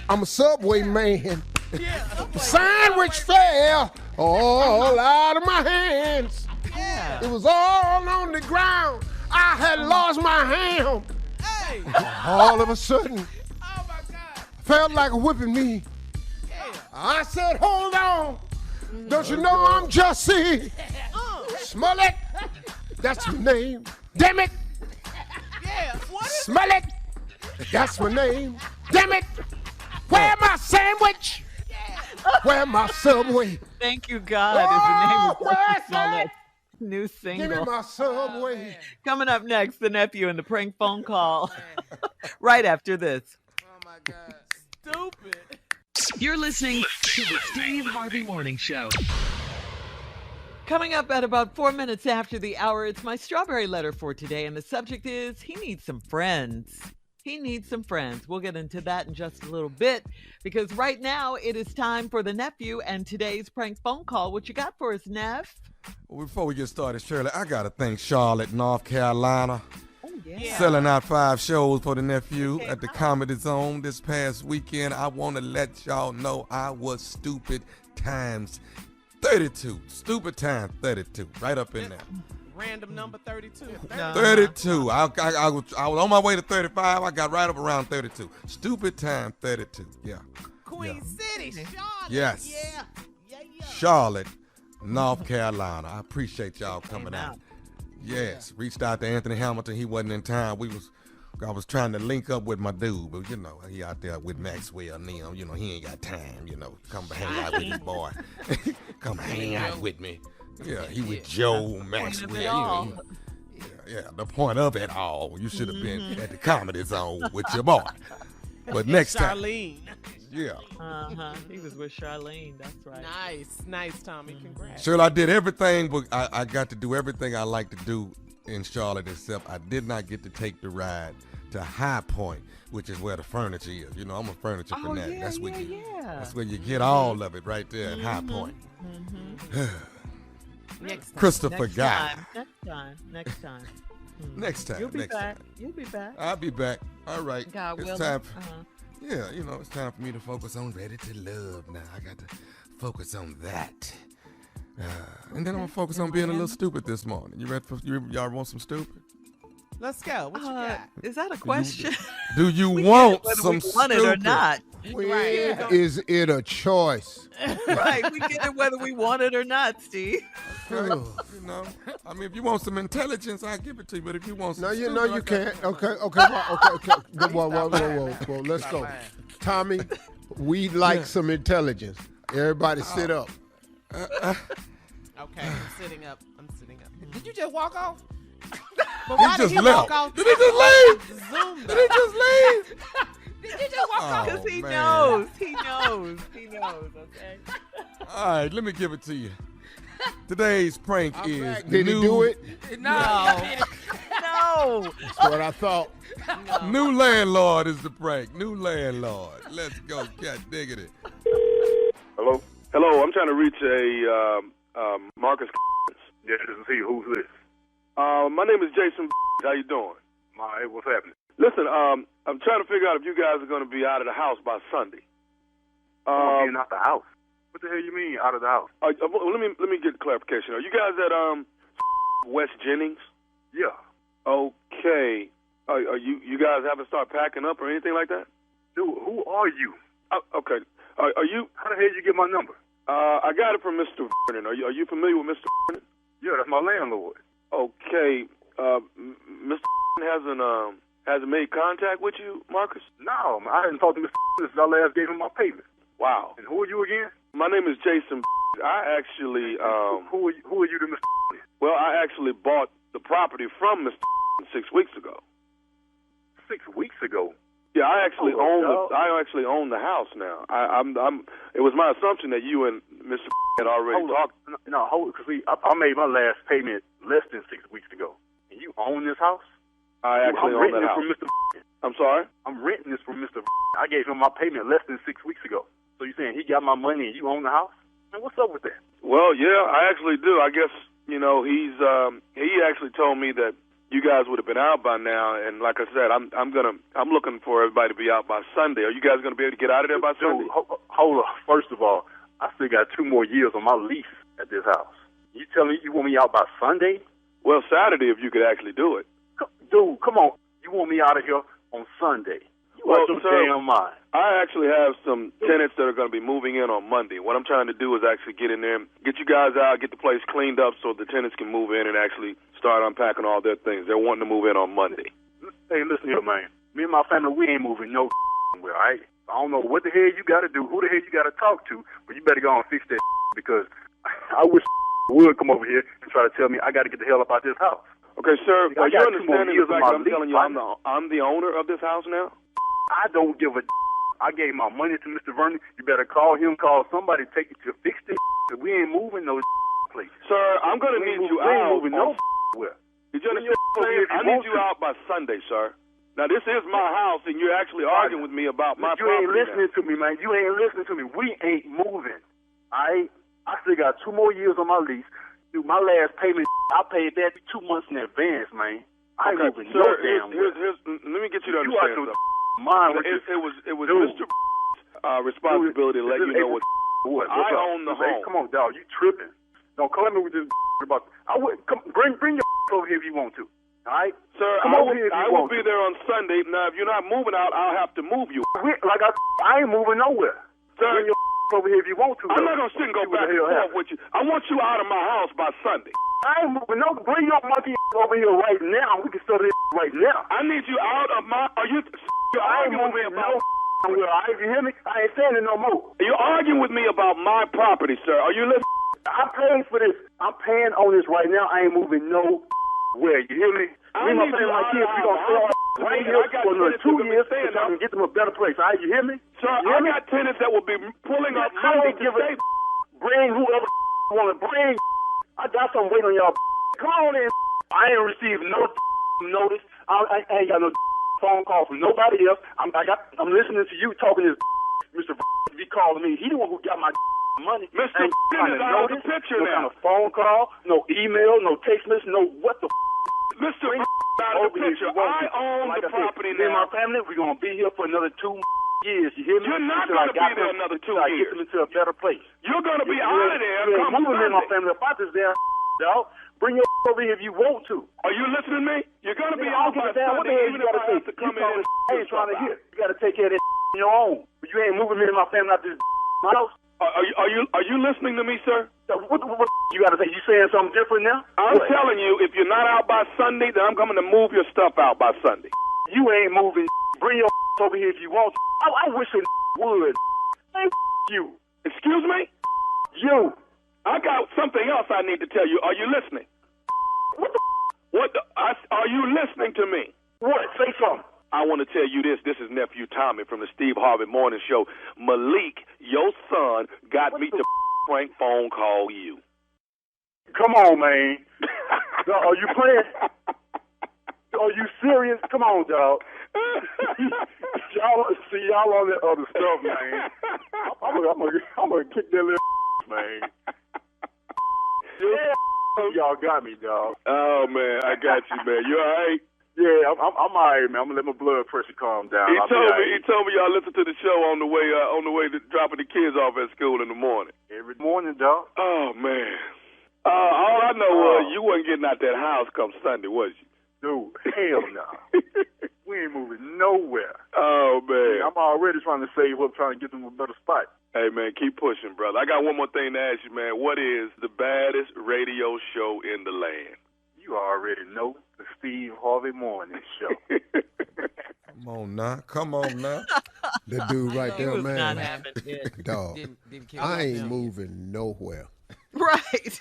I'm a Subway man. The sandwich fell all out of my hands. Yeah. It was all on the ground. I had lost my ham. Hey. All of a sudden, Oh my God. felt like a whipping me. I said, hold on. Don't you know I'm Jussie? Smell it. That's my name. Damn it. Yeah. What is Smell it. That's my name. Damn it. Where my sandwich? Where my Subway? Thank you, God, is the name of where's Jussie Smollett's that? new Give me single. my Subway. Coming up next, the nephew and the prank phone call. Right after this. Oh my God. stupid? You're listening to the Steve Harvey Morning Show. Coming up at about 4 minutes after the hour, it's my strawberry letter for today, and the subject is he needs some friends. He needs some friends. We'll get into that in just a little bit, because right now it is time for the nephew and today's prank phone call. What you got for us, Neff? Well, before we get started, Shirley, I got to thank Charlotte, North Carolina, Oh, yeah. selling out 5 shows for the nephew at the Comedy Zone this past weekend. I want to let y'all know I was stupid times 32. Stupid times 32. Right up in there. Random number 32. No. 32. I was on my way to 35. I got right up around 32. Stupid time 32. Yeah. Queen City, Charlotte. Yes. Yeah. Charlotte, North Carolina. I appreciate y'all coming Came out. out. Yes. Reached out to Anthony Hamilton. He wasn't in town. I was trying to link up with my dude, but he out there with Maxwell and them. He ain't got time, come hang out with his boy. Come hang out with me. Yeah, he with Joe Maxwell. Yeah, the point of it all. You should have been at the Comedy Zone with your boy. But next time. Charlene. Yeah. He was with Charlene. That's right. Nice, Tommy. Congrats. Sure, I did everything, but I got to do everything I like to do in Charlotte, except I did not get to take the ride to High Point, which is where the furniture is. I'm a furniture fanatic. Yeah, That's where yeah. you get all of it right there at High Point. Next time. Christopher Next Guy. time. Next time. Next time. You'll be next back. time. You'll be back. I'll be back. All right. God it's willing. time. Uh-huh. Yeah, it's time for me to focus on Ready to Love now. I got to focus on that. And then I'm going to focus on being a little stupid this morning. You ready for y'all want some stupid? Let's go. What you got? Is that a question? Do you want Whether some we want it or stupid? not. When is it a choice? Right. We get it whether we want it or not, Steve. Ugh. If you want some intelligence, I'll give it to you. But if you want some No, stupid, you I got- can't. Okay. Whoa. Let's go. Tommy, we like some intelligence. Everybody sit up. Okay, I'm sitting up. Did you just walk off? But why did just he left. walk off? Did he just leave? Zoom, Did he just leave? Did you just walk off? Because he man. knows. He knows. He knows, okay? All right, let me give it to you. Today's prank is back. Did he do it? No. No. That's what I thought. New landlord is the prank. New landlord. Let's go. God diggity. Hello? Hello, I'm trying to reach a Marcus. Yes, this is he. Who's this? My name is Jason. How you doing? What's happening? Listen, I'm trying to figure out if you guys are going to be out of the house by Sunday. Being out the house. What the hell you mean out of the house? Let me get clarification. Are you guys at West Jennings? Yeah. Okay. Are you guys haven't started packing up or anything like that? Dude, who are you? Okay. Are you? How the hell did you get my number? I got it from Mr. Vernon. Are you familiar with Mr. Vernon? Yeah, that's my landlord. Okay. Mr. hasn't made contact with you, Marcus? No, I hadn't talked to Mr. since I last gave him my payment. Wow. And who are you again? My name is Jason. I actually Who are you to Mr. well, I actually bought the property from Mr. 6 weeks ago. 6 weeks ago? Yeah, I actually Oh, own the house now. It was my assumption that you and Mr. had already talked. No, hold it, because I made my last payment less than 6 weeks ago. And you own this house? I actually own the house. I'm renting it from Mr. I'm sorry? I'm renting this from Mr. I gave him my payment less than 6 weeks ago. So you saying he got my money and you own the house? Man, what's up with that? Well, yeah, I actually do. I guess, he actually told me that you guys would have been out by now, and like I said, I'm looking for everybody to be out by Sunday. Are you guys going to be able to get out of there by Sunday? Hold on. First of all, I still got 2 more years on my lease at this house. You telling me you want me out by Sunday? Well, Saturday if you could actually do it. Dude, come on. You want me out of here on Sunday? You out your damn mind. I actually have some tenants that are going to be moving in on Monday. What I'm trying to do is actually get in there, get you guys out, get the place cleaned up so the tenants can move in and actually start unpacking all their things. They're wanting to move in on Monday. Hey, listen here, man. Me and my family, we ain't moving no where, all right? I don't know what the hell you got to do, who the hell you got to talk to, but you better go and fix that because I wish would come over here and try to tell me I got to get the hell up out this house. Okay, sir, are you understanding the fact that I'm lease, telling you I'm the owner of this house now? I don't give a I gave my money to Mr. Vernon. You better call him, call somebody, take it to fix this. We ain't moving no place. Sir, I'm going to need you We ain't out. moving nowhere. Did you understand what I'm saying? I need you out by Sunday, sir. Now, this is my house, and you're actually arguing with me about my property. You ain't listening to me, man. You ain't listening to me. We ain't moving. I still got 2 more years on my lease. Dude, my last payment, I paid that 2 months in advance, man. I ain't moving no damn way. Let me get you to understand something. It was Mr. responsibility to let you know what I own the home. Come on, dog. You tripping. Don't come at me with this about. Bring your over here if you want to. All right? Sir, I will be there on Sunday. Now, if you're not moving out, I'll have to move you. I ain't moving nowhere. Sir, bring your over here if you want to. I'm not going to sit and go back and forth with you. I want you out of my house by Sunday. I ain't moving no. Bring your monkey over here right now. We can start this right now. I need you out of my... You're arguing with me about... You hear me? I ain't saying it no more. You're arguing with me about my property, sir. Are you listening? I'm paying for this. I'm paying on this right now. I ain't moving nowhere. You hear me? Me and my family, my kids, we gonna stay right here for another 2 years so I can get them a better place. All right, you hear me? Sir, I got tenants that will be pulling up Monday to stay. Bring whoever want to bring. I got something waiting on y'all. Come on in. I ain't received no notice. I ain't got no phone call from nobody else. I'm listening to you talking to Mr. Be calling me. He the one who got my money. Mr. is out of the picture now. No kind of phone call, no email, no text message, no what the Mr. out of the picture. I own the property now. Me and my family, we're going to be here for another 2 years. You hear me? You're not going to be there another 2 years. I get them into a better place. You're going to be out of there. You ain't moving me and my family about this damn dog. Bring your over here if you want to. Are you listening to me? You're going to be out by Sunday, even if I have to come in and I ain't trying to hear. You got to take care of that on your own. But you ain't moving me and my family out this house. Are you listening to me, sir? What you got to say? You saying something different now? I'm telling you, if you're not out by Sunday, then I'm coming to move your stuff out by Sunday. You ain't moving. Bring your over here if you want to. I wish you would. Hey, you. Excuse me? You. I got something else I need to tell you. Are you listening? What the Are you listening to me? What? Say something. I want to tell you this. This is Nephew Tommy from the Steve Harvey Morning Show. Malik, your son, got me to prank phone call you. Come on, man. Are you playing? Are you serious? Come on, dog. y'all on that other stuff, man. I'm gonna kick that little man. Yeah, y'all got me, dog. Oh man, I got you, man. You all right? Yeah, I'm all right, man. I'm gonna let my blood pressure calm down. He told me y'all listen to the show on the way to dropping the kids off at school in the morning. Every morning, dog. Oh man. All I know was you wasn't getting out that house come Sunday, was you? Dude, hell no. We ain't moving nowhere. Oh man. I'm already trying to save up, trying to get them a better spot. Hey man, keep pushing, brother. I got one more thing to ask you, man. What is the baddest radio show in the land? You already know, the Steve Harvey Morning Show. Come on now. That dude right there, was man. not having it. Dog, I ain't moving nowhere. Right.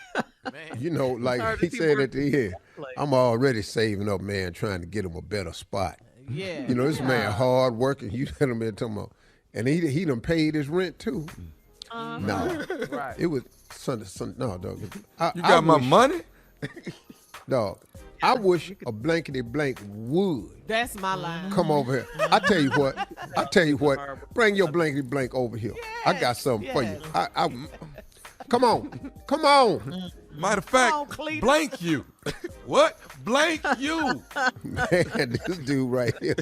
You know, like he said at the end, I'm already saving up, man, trying to get him a better spot. Yeah. You know, this man hard working. You let him in talking about, and he done paid his rent too. No, Right. it was Sunday. No, dog. You got my money? Dog, I wish a blankety blank would That's my line. come over here. I tell you what. Bring your blankety blank over here. I got something for you. Come on. Matter of fact, Cletus. blank you. What? Blank you. Man, this dude right here.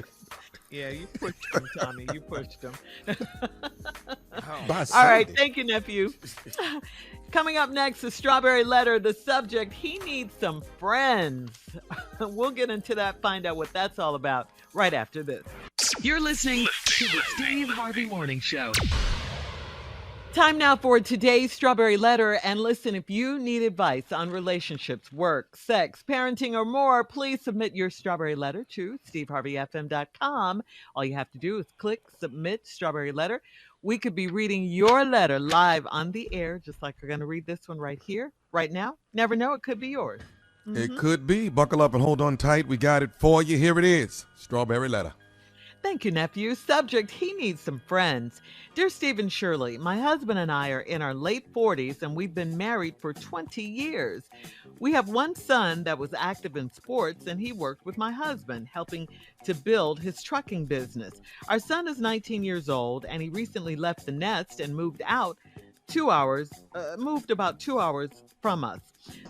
Yeah, you pushed him, Tommy. You pushed him. By All Sunday. right, thank you, nephew. Coming up next, the Strawberry Letter. The subject, he needs some friends. We'll get into that, find out what that's all about right after this. You're listening to the Steve Harvey Morning Show. Time now for today's Strawberry Letter. And listen, if you need advice on relationships, work, sex, parenting, or more, please submit your Strawberry Letter to steveharveyfm.com. All you have to do is click Submit Strawberry Letter. We could be reading your letter live on the air, just like we're going to read this one right here, right now. Never know, it could be yours. It could be. Buckle up and hold on tight. We got it for you. Here it is. Strawberry Letter. Thank you, nephew. Subject, he needs some friends. Dear Steve and Shirley, my husband and I are in our late 40s and we've been married for 20 years. We have one son that was active in sports and he worked with my husband, helping to build his trucking business. Our son is 19 years old and he recently left the nest and moved about 2 hours from us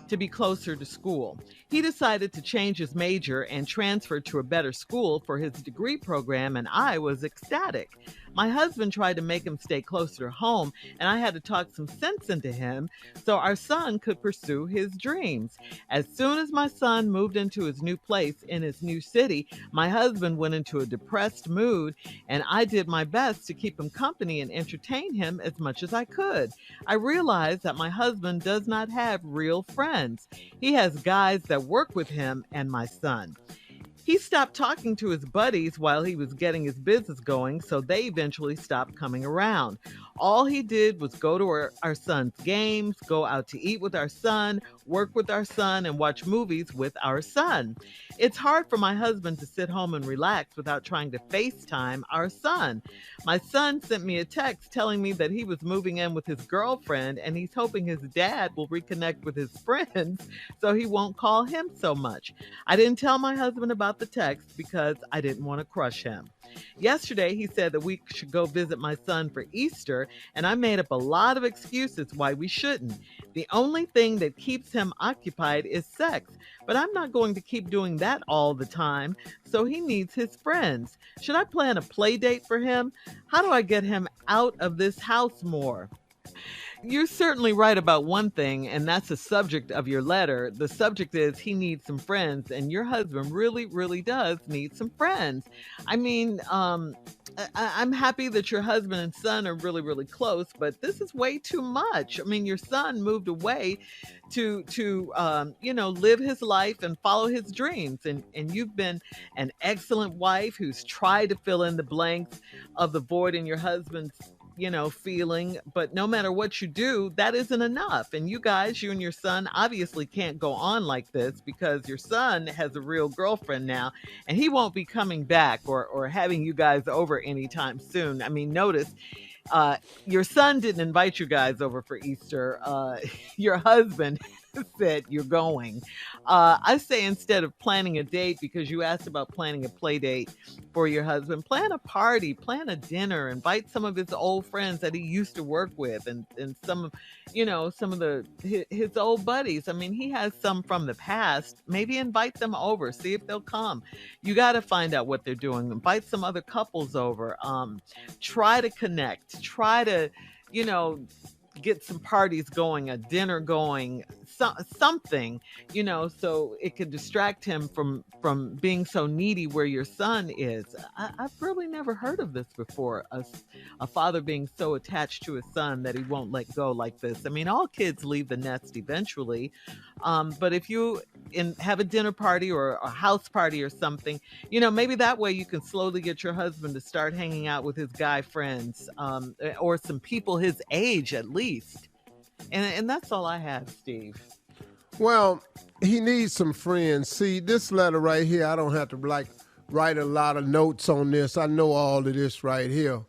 to be closer to school. He decided to change his major and transfer to a better school for his degree program, and I was ecstatic. My husband tried to make him stay closer to home, and I had to talk some sense into him so our son could pursue his dreams. As soon as my son moved into his new place in his new city, my husband went into a depressed mood, and I did my best to keep him company and entertain him as much as I could. I realized that my husband does not have real friends. He has guys that work with him and my son. He stopped talking to his buddies while he was getting his business going, so they eventually stopped coming around. All he did was go to our son's games, go out to eat with our son, work with our son, and watch movies with our son. It's hard for my husband to sit home and relax without trying to FaceTime our son. My son sent me a text telling me that he was moving in with his girlfriend and he's hoping his dad will reconnect with his friends so he won't call him so much. I didn't tell my husband about the text because I didn't want to crush him. Yesterday, he said that we should go visit my son for Easter, and I made up a lot of excuses why we shouldn't. The only thing that keeps him occupied is sex, but I'm not going to keep doing that all the time, so he needs his friends. Should I plan a play date for him? How do I get him out of this house more? You're certainly right about one thing, and that's the subject of your letter. The subject is he needs some friends, and your husband really, really does need some friends. I mean, I'm happy that your husband and son are really, really close, but this is way too much. I mean, your son moved away to live his life and follow his dreams, and you've been an excellent wife who's tried to fill in the blanks of the void in your husband's feeling, but no matter what you do, that isn't enough. And you guys, you and your son obviously can't go on like this because your son has a real girlfriend now and he won't be coming back or having you guys over anytime soon. I mean, notice your son didn't invite you guys over for Easter. Your husband said you're going. I say instead of planning a date, because you asked about planning a play date for your husband, plan a party, plan a dinner, invite some of his old friends that he used to work with and some of his old buddies. I mean, he has some from the past. Maybe invite them over, see if they'll come. You got to find out what they're doing. Invite some other couples over. Try to connect. Try to, get some parties going, a dinner going, something, so it could distract him from being so needy where your son is. I've really never heard of this before, a father being so attached to his son that he won't let go like this. I mean, all kids leave the nest eventually, but if you have a dinner party or a house party or something, maybe that way you can slowly get your husband to start hanging out with his guy friends, or some people his age at least. And that's all I have, Steve. Well, he needs some friends. See, this letter right here, I don't have to write a lot of notes on this. I know all of this right here.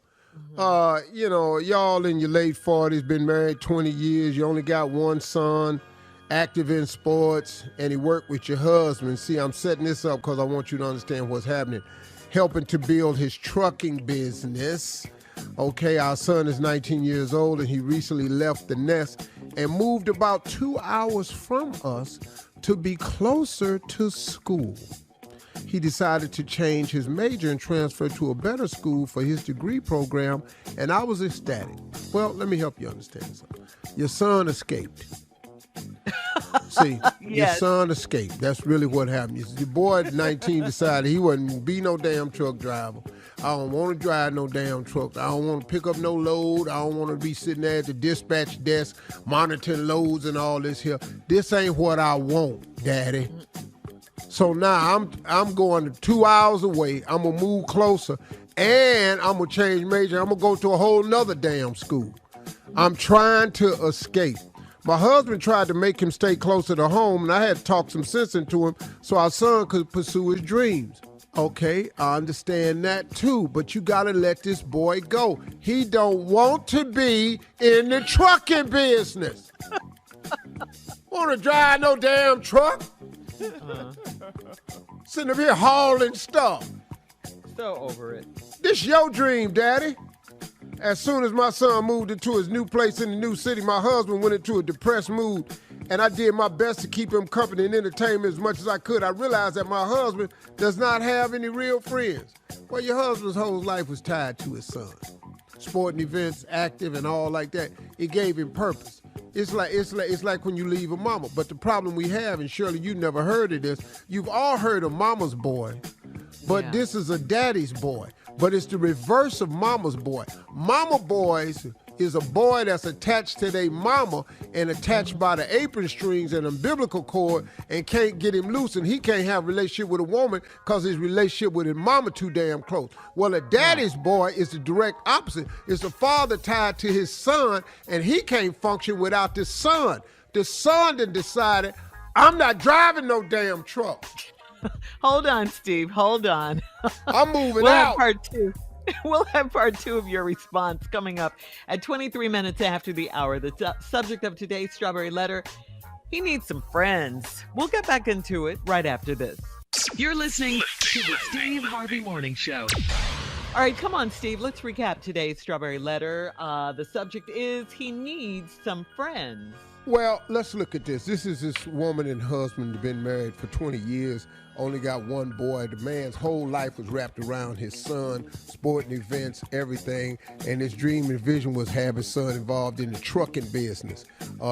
Mm-hmm. Y'all in your late 40s, been married 20 years. You only got one son, active in sports, and he worked with your husband. See, I'm setting this up because I want you to understand what's happening. Helping to build his trucking business. Okay, our son is 19 years old, and he recently left the nest and moved about 2 hours from us to be closer to school. He decided to change his major and transfer to a better school for his degree program, and I was ecstatic. Well, let me help you understand something. Your son escaped. See, Yes. Your son escaped. That's really what happened. Your boy at 19 decided he wasn't going to be no damn truck driver. I don't want to drive no damn truck. I don't want to pick up no load. I don't want to be sitting there at the dispatch desk monitoring loads and all this here. This ain't what I want, Daddy. So now I'm going 2 hours away. I'm going to move closer, and I'm going to change major. I'm going to go to a whole nother damn school. I'm trying to escape. My husband tried to make him stay closer to home, and I had to talk some sense into him so our son could pursue his dreams. Okay, I understand that too, but you gotta let this boy go. He don't want to be in the trucking business. Want to drive no damn truck? Sitting up here hauling stuff. So over it. This your dream, Daddy. As soon as my son moved into his new place in the new city, my husband went into a depressed mood, and I did my best to keep him company and entertainment as much as I could. I realized that my husband does not have any real friends. Well, your husband's whole life was tied to his son. Sporting events, active, and all like that. It gave him purpose. It's like when you leave a mama. But the problem we have, and Shirley, you never heard of this, you've all heard of mama's boy, but This is a daddy's boy. But it's the reverse of mama's boy. Mama boys is a boy that's attached to their mama and attached by the apron strings and umbilical cord and can't get him loose, and he can't have a relationship with a woman because his relationship with his mama too damn close. Well, a daddy's boy is the direct opposite. It's the father tied to his son, and he can't function without the son. The son then decided, I'm not driving no damn truck. Hold on, Steve. Hold on. I'm moving we'll out. Have part two. We'll have part two of your response coming up at 23 minutes after the hour. The subject of today's Strawberry Letter, he needs some friends. We'll get back into it right after this. You're listening to the Steve Harvey Morning Show. All right, come on, Steve. Let's recap today's Strawberry Letter. The subject is he needs some friends. Well, let's look at this. This is this woman and husband have been married for 20 years, only got one boy. The man's whole life was wrapped around his son, sporting events, everything, and his dream and vision was have his son involved in the trucking business.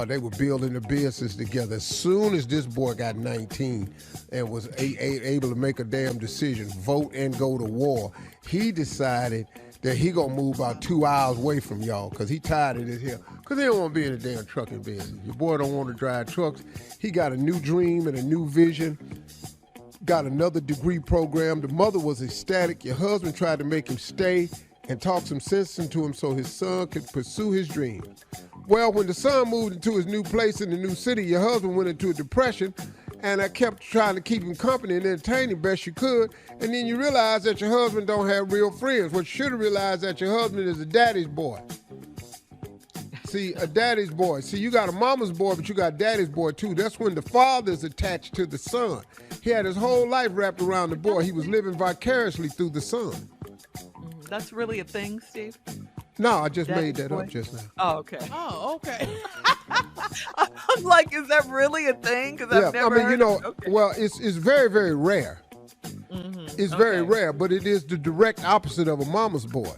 They were building the business together. As soon as this boy got 19 and was able to make a damn decision, vote and go to war, he decided that he gonna move about 2 hours away from y'all because he tired of this here. Because he don't want to be in the damn trucking business. Your boy don't want to drive trucks. He got a new dream and a new vision. Got another degree program. The mother was ecstatic. Your husband tried to make him stay, and talk some sense into him so his son could pursue his dream. Well, when the son moved into his new place in the new city, your husband went into a depression, and I kept trying to keep him company and entertain him best you could, and then you realize that your husband don't have real friends. What you should have realized that your husband is a daddy's boy. See, a daddy's boy. See, you got a mama's boy, but you got daddy's boy too. That's when the father's attached to the son. He had his whole life wrapped around the boy. He was living vicariously through the son. That's really a thing, Steve? No, I just made Daddy's that boy? up just now. Oh, okay. Oh, okay. I'm like, is that really a thing? Because I've never heard of it. Okay. well, it's very, very rare. It's very rare, but it is the direct opposite of a mama's boy.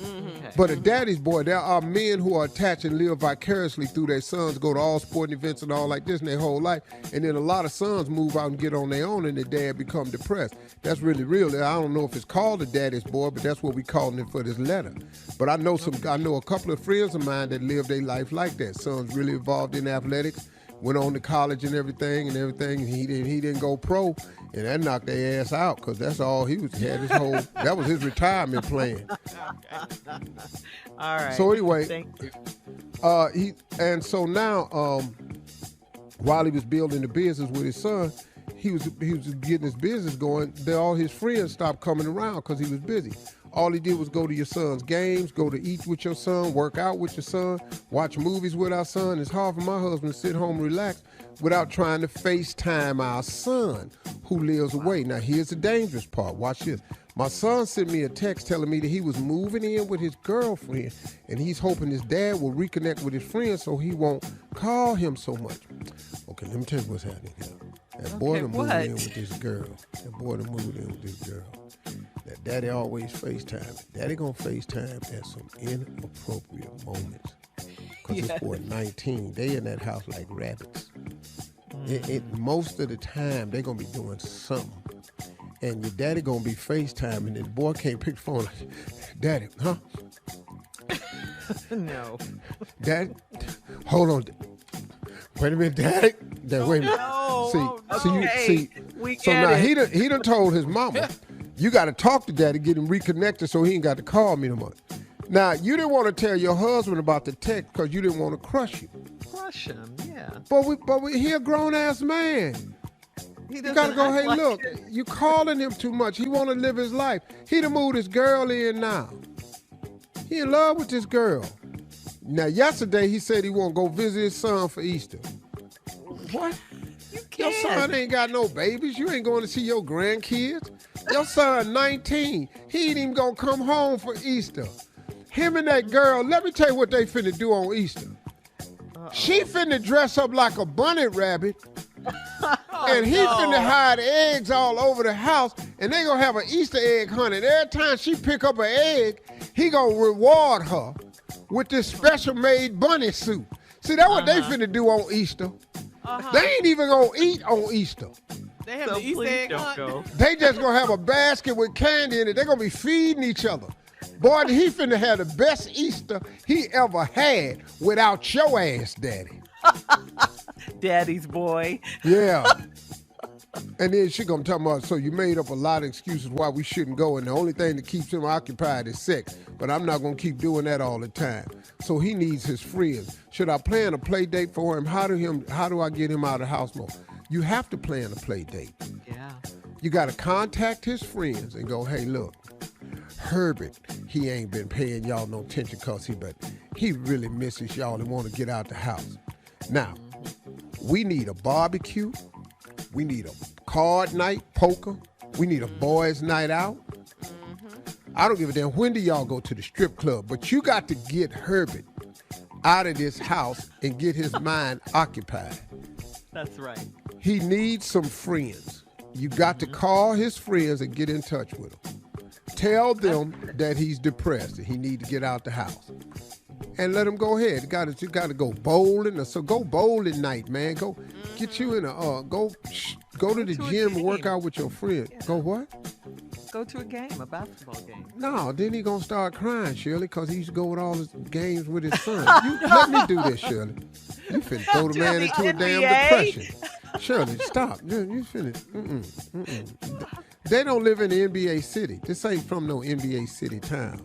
Okay. But a daddy's boy, there are men who are attached and live vicariously through their sons, go to all sporting events and all like this in their whole life. And then a lot of sons move out and get on their own and their dad become depressed. That's really real. I don't know if it's called a daddy's boy, but that's what we calling it for this letter. But I know a couple of friends of mine that live their life like that. Sons really involved in athletics, went on to college and everything. And he didn't go pro. And that knocked their ass out because that's all he had his whole, that was his retirement plan. All right. So anyway, Thank you. So now, while he was building the business with his son, he was getting his business going. Then all his friends stopped coming around because he was busy. All he did was go to your son's games, go to eat with your son, work out with your son, watch movies with our son. It's hard for my husband to sit home and relax without trying to FaceTime our son who lives away. Now, here's the dangerous part. Watch this. My son sent me a text telling me that he was moving in with his girlfriend, and he's hoping his dad will reconnect with his friend so he won't call him so much. Okay, let me tell you what's happening here. That boy done moved in with this girl. That daddy always FaceTime. Daddy gonna FaceTime at some inappropriate moments. Because this boy 19. They in that house like rabbits. Most of the time, they gonna be doing something. And your daddy gonna be FaceTiming, and the boy can't pick the phone. Daddy, huh? No. Daddy, hold on. Wait a minute, Daddy. Wait a minute. Now he done told his mama, you got to talk to Daddy, get him reconnected so he ain't got to call me no more. Now, you didn't want to tell your husband about the text because you didn't want to crush him. Crush him, yeah. But he a grown-ass man. You got to go, hey, look, you calling him too much. He want to live his life. He done moved his girl in now. He in love with this girl. Now, yesterday, he said he want to go visit his son for Easter. What? You Your can't. son ain't got no babies. You ain't going to see your grandkids. Your son 19. He ain't even going to come home for Easter. Him and that girl, let me tell you what they finna do on Easter. She finna dress up like a bunny rabbit, and he finna hide eggs all over the house, and they gonna have an Easter egg hunt. And every time she pick up an egg, he gonna reward her with this special made bunny suit. See, that's what they finna do on Easter. They ain't even gonna eat on Easter. They have the Easter egg hunt. Go. They just gonna have a basket with candy in it. They gonna be feeding each other. Boy, he finna have the best Easter he ever had without your ass, Daddy. Daddy's boy. Yeah. And then she gonna tell me, so you made up a lot of excuses why we shouldn't go, and the only thing that keeps him occupied is sex. But I'm not gonna keep doing that all the time. So he needs his friends. Should I plan a play date for him? How do I get him out of the house more? You have to plan a play date. Yeah. You gotta contact his friends and go, hey, look, Herbert, he ain't been paying y'all no attention because he really misses y'all and want to get out the house. Now, we need a barbecue. We need a card night, poker. We need a boys' night out. I don't give a damn when do y'all go to the strip club, but you got to get Herbert out of this house and get his mind occupied. That's right. He needs some friends. You got to call his friends and get in touch with them. Tell them that he's depressed and he need to get out the house. And let him go ahead. You got to go bowling. So go bowling night, man. Go get you in a go to the gym and work out with your friend. Yeah. Go what? Go to a game, a basketball game. No, then he gonna start crying, Shirley, because he used to go with all his games with his son. Let me do this, Shirley. You finna throw the man into a damn depression. Shirley, stop. You finna. They don't live in the NBA city. This ain't from no NBA city town.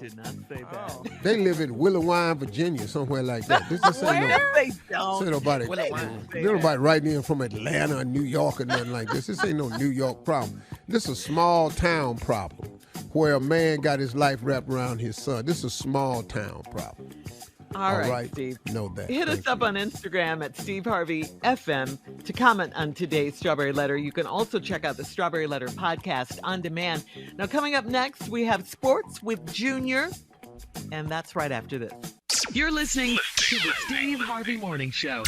did not say that. They live in Willowine, Virginia, somewhere like that. This ain't no. They don't. Say nobody. Nobody writing in from Atlanta or New York or nothing like this. This ain't no New York problem. This is a small town problem where a man got his life wrapped around his son. This is a small town problem. All right, Steve. Know that. Hit us up on Instagram at Steve Harvey FM to comment on today's Strawberry Letter. You can also check out the Strawberry Letter podcast on demand. Now, coming up next, we have Sports with Junior, and that's right after this. You're listening to the Steve Harvey Morning Show.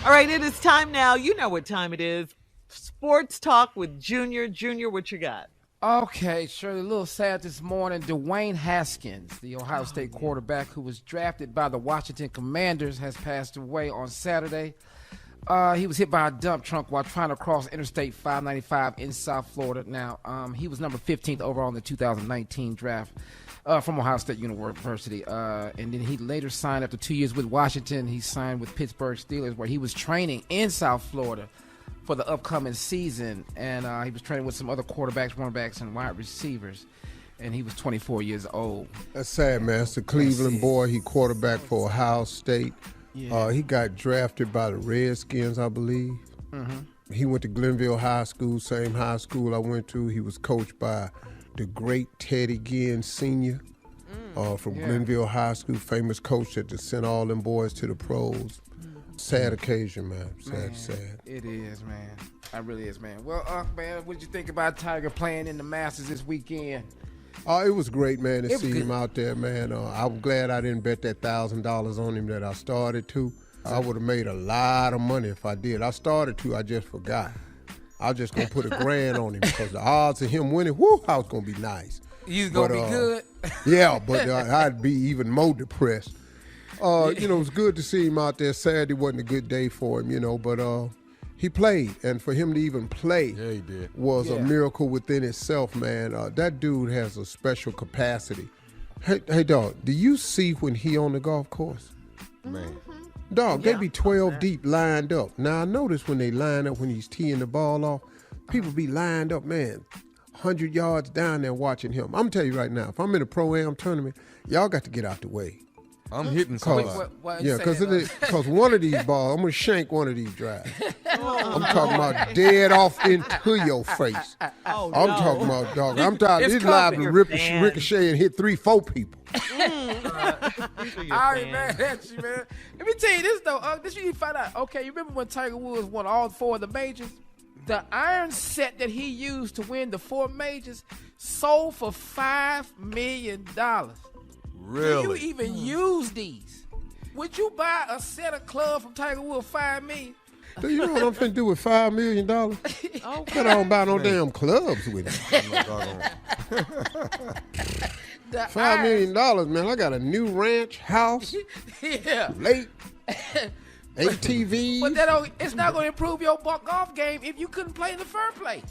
All right, it is time now. You know what time it is. Sports Talk with Junior. Junior, what you got? Okay, Shirley, a little sad this morning. Dwayne Haskins, the Ohio State quarterback who was drafted by the Washington Commanders, has passed away on Saturday. He was hit by a dump truck while trying to cross Interstate 595 in South Florida. Now, he was number 15th overall in the 2019 draft from Ohio State University. And then he later signed after 2 years with Washington. He signed with Pittsburgh Steelers, where he was training in South Florida for the upcoming season, and he was training with some other quarterbacks, running backs, and wide receivers, and he was 24 years old. That's sad, man. It's a Cleveland boy. He quarterbacked for Ohio State. Yeah. He got drafted by the Redskins, I believe. Mm-hmm. He went to Glenville High School, same high school I went to. He was coached by the great Teddy Ginn Sr. From Glenville High School, famous coach that just sent all them boys to the pros. Sad occasion, man. Sad. It is, man. It really is, man. Well, man, what did you think about Tiger playing in the Masters this weekend? It was great, man, to see him out there, man. I'm glad I didn't bet that $1,000 on him that I started to. I would have made a lot of money if I did. I started to, I just forgot. I was just going to put $1,000 on him because the odds of him winning, I was going to be nice. He's going to be good? Yeah, but I'd be even more depressed. It was good to see him out there. Saturday wasn't a good day for him, but he played. And for him to even play he did. Was a miracle within itself, man. That dude has a special capacity. Hey, dog, do you see when he on the golf course? Man. Dog, they be 12 deep lined up. Now, I notice when they line up when he's teeing the ball off, people be lined up, man, 100 yards down there watching him. I'm going to tell you right now, if I'm in a Pro-Am tournament, y'all got to get out the way. I'm hitting somebody. Because one of these balls, I'm going to shank one of these drives. I'm talking about dead off into your face. I'm talking about, dog. I'm talking, it's liable to ricochet and hit 3-4 people. All right, man. That's you, man. Let me tell you this, though. This you need to find out. Okay, you remember when Tiger Woods won all 4 of the majors? The iron set that he used to win the 4 majors sold for $5 million. Really? Do you even use these? Would you buy a set of clubs from Tiger Woods $5 million? Do you know what I'm finna do with $5 million? Okay. I don't buy no damn clubs with it. $5 million, man. I got a new ranch, house, lake, ATVs. But it's not going to improve your golf game if you couldn't play in the first place.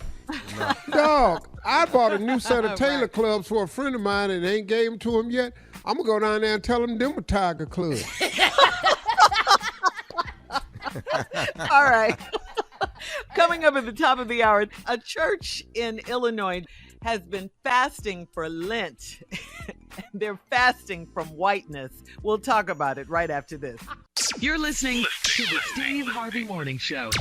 No. Dog, I bought a new set of Taylor clubs for a friend of mine and ain't gave them to him yet. I'm going to go down there and tell him them were Tiger clubs. All right. Coming up at the top of the hour, a church in Illinois has been fasting for Lent. They're fasting from whiteness. We'll talk about it right after this. You're listening to the Steve Harvey Morning Show.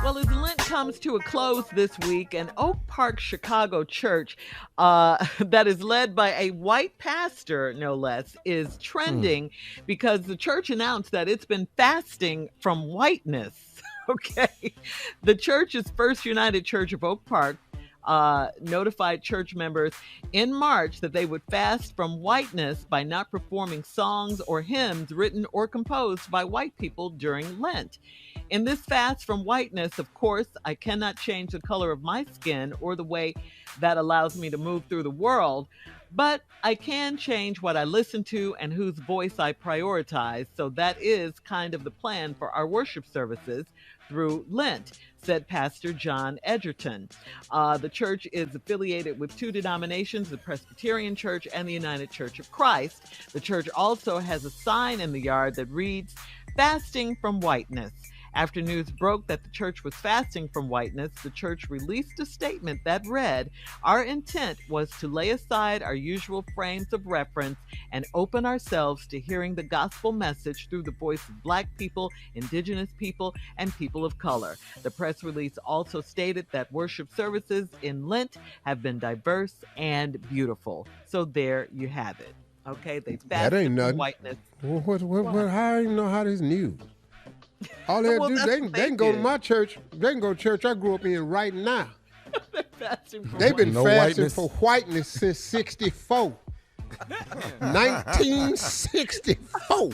Well, as Lent comes to a close this week, an Oak Park, Chicago church that is led by a white pastor, no less, is trending because the church announced that it's been fasting from whiteness. Okay. The church's First United Church of Oak Park notified church members in March that they would fast from whiteness by not performing songs or hymns written or composed by white people during Lent. In this fast from whiteness, of course, I cannot change the color of my skin or the way that allows me to move through the world, but I can change what I listen to and whose voice I prioritize. So that is kind of the plan for our worship services through Lent, said Pastor John Edgerton. The church is affiliated with 2 denominations, the Presbyterian Church and the United Church of Christ. The church also has a sign in the yard that reads, "Fasting from Whiteness." After news broke that the church was fasting from whiteness, the church released a statement that read, "Our intent was to lay aside our usual frames of reference and open ourselves to hearing the gospel message through the voice of Black people, Indigenous people, and people of color." The press release also stated that worship services in Lent have been diverse and beautiful. So there you have it. Okay, they fasted that ain't from nothing. whiteness. Well, how do you know how this new? All they Well, do, that's they what can go to did. my church. They can go to church I grew up in right now. Fasting from They've been No fasting whiteness. for whiteness since 64. 1964.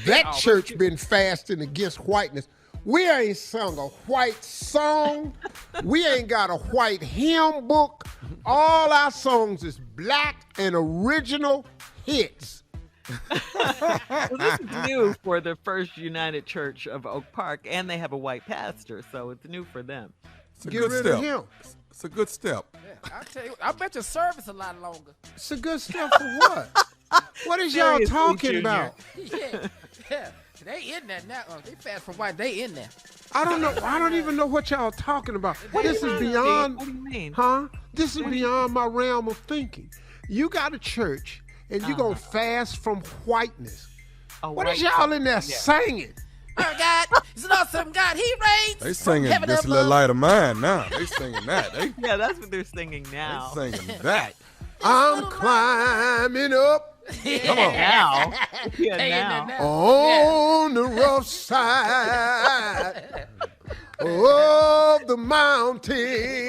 That church been fasting against whiteness. We ain't sung a white song. We ain't got a white hymn book. All our songs is black and original hits. Well, this is new for the First United Church of Oak Park, and they have a white pastor, so it's new for them. It's a Get good rid step. of him. It's a good step. I tell you, I bet your service a lot longer. It's a good stuff for what? What is y'all Seriously, talking Junior. about? Yeah. They in there now. They fast from white. They in there. I don't know. I don't even know what y'all talking about. This is beyond. What do you mean? Huh? This is beyond my realm of thinking. You got a church and you gonna fast from whiteness. A What is white y'all in there singing? Oh God, it's an awesome God. He reigns. They singing Heaven This above. Little Light of Mine now. They singing that. They Yeah, that's what they're singing now. singing that. I'm climbing up Come on. Now. Yeah, They in there now. now. on the rough side of the mountain.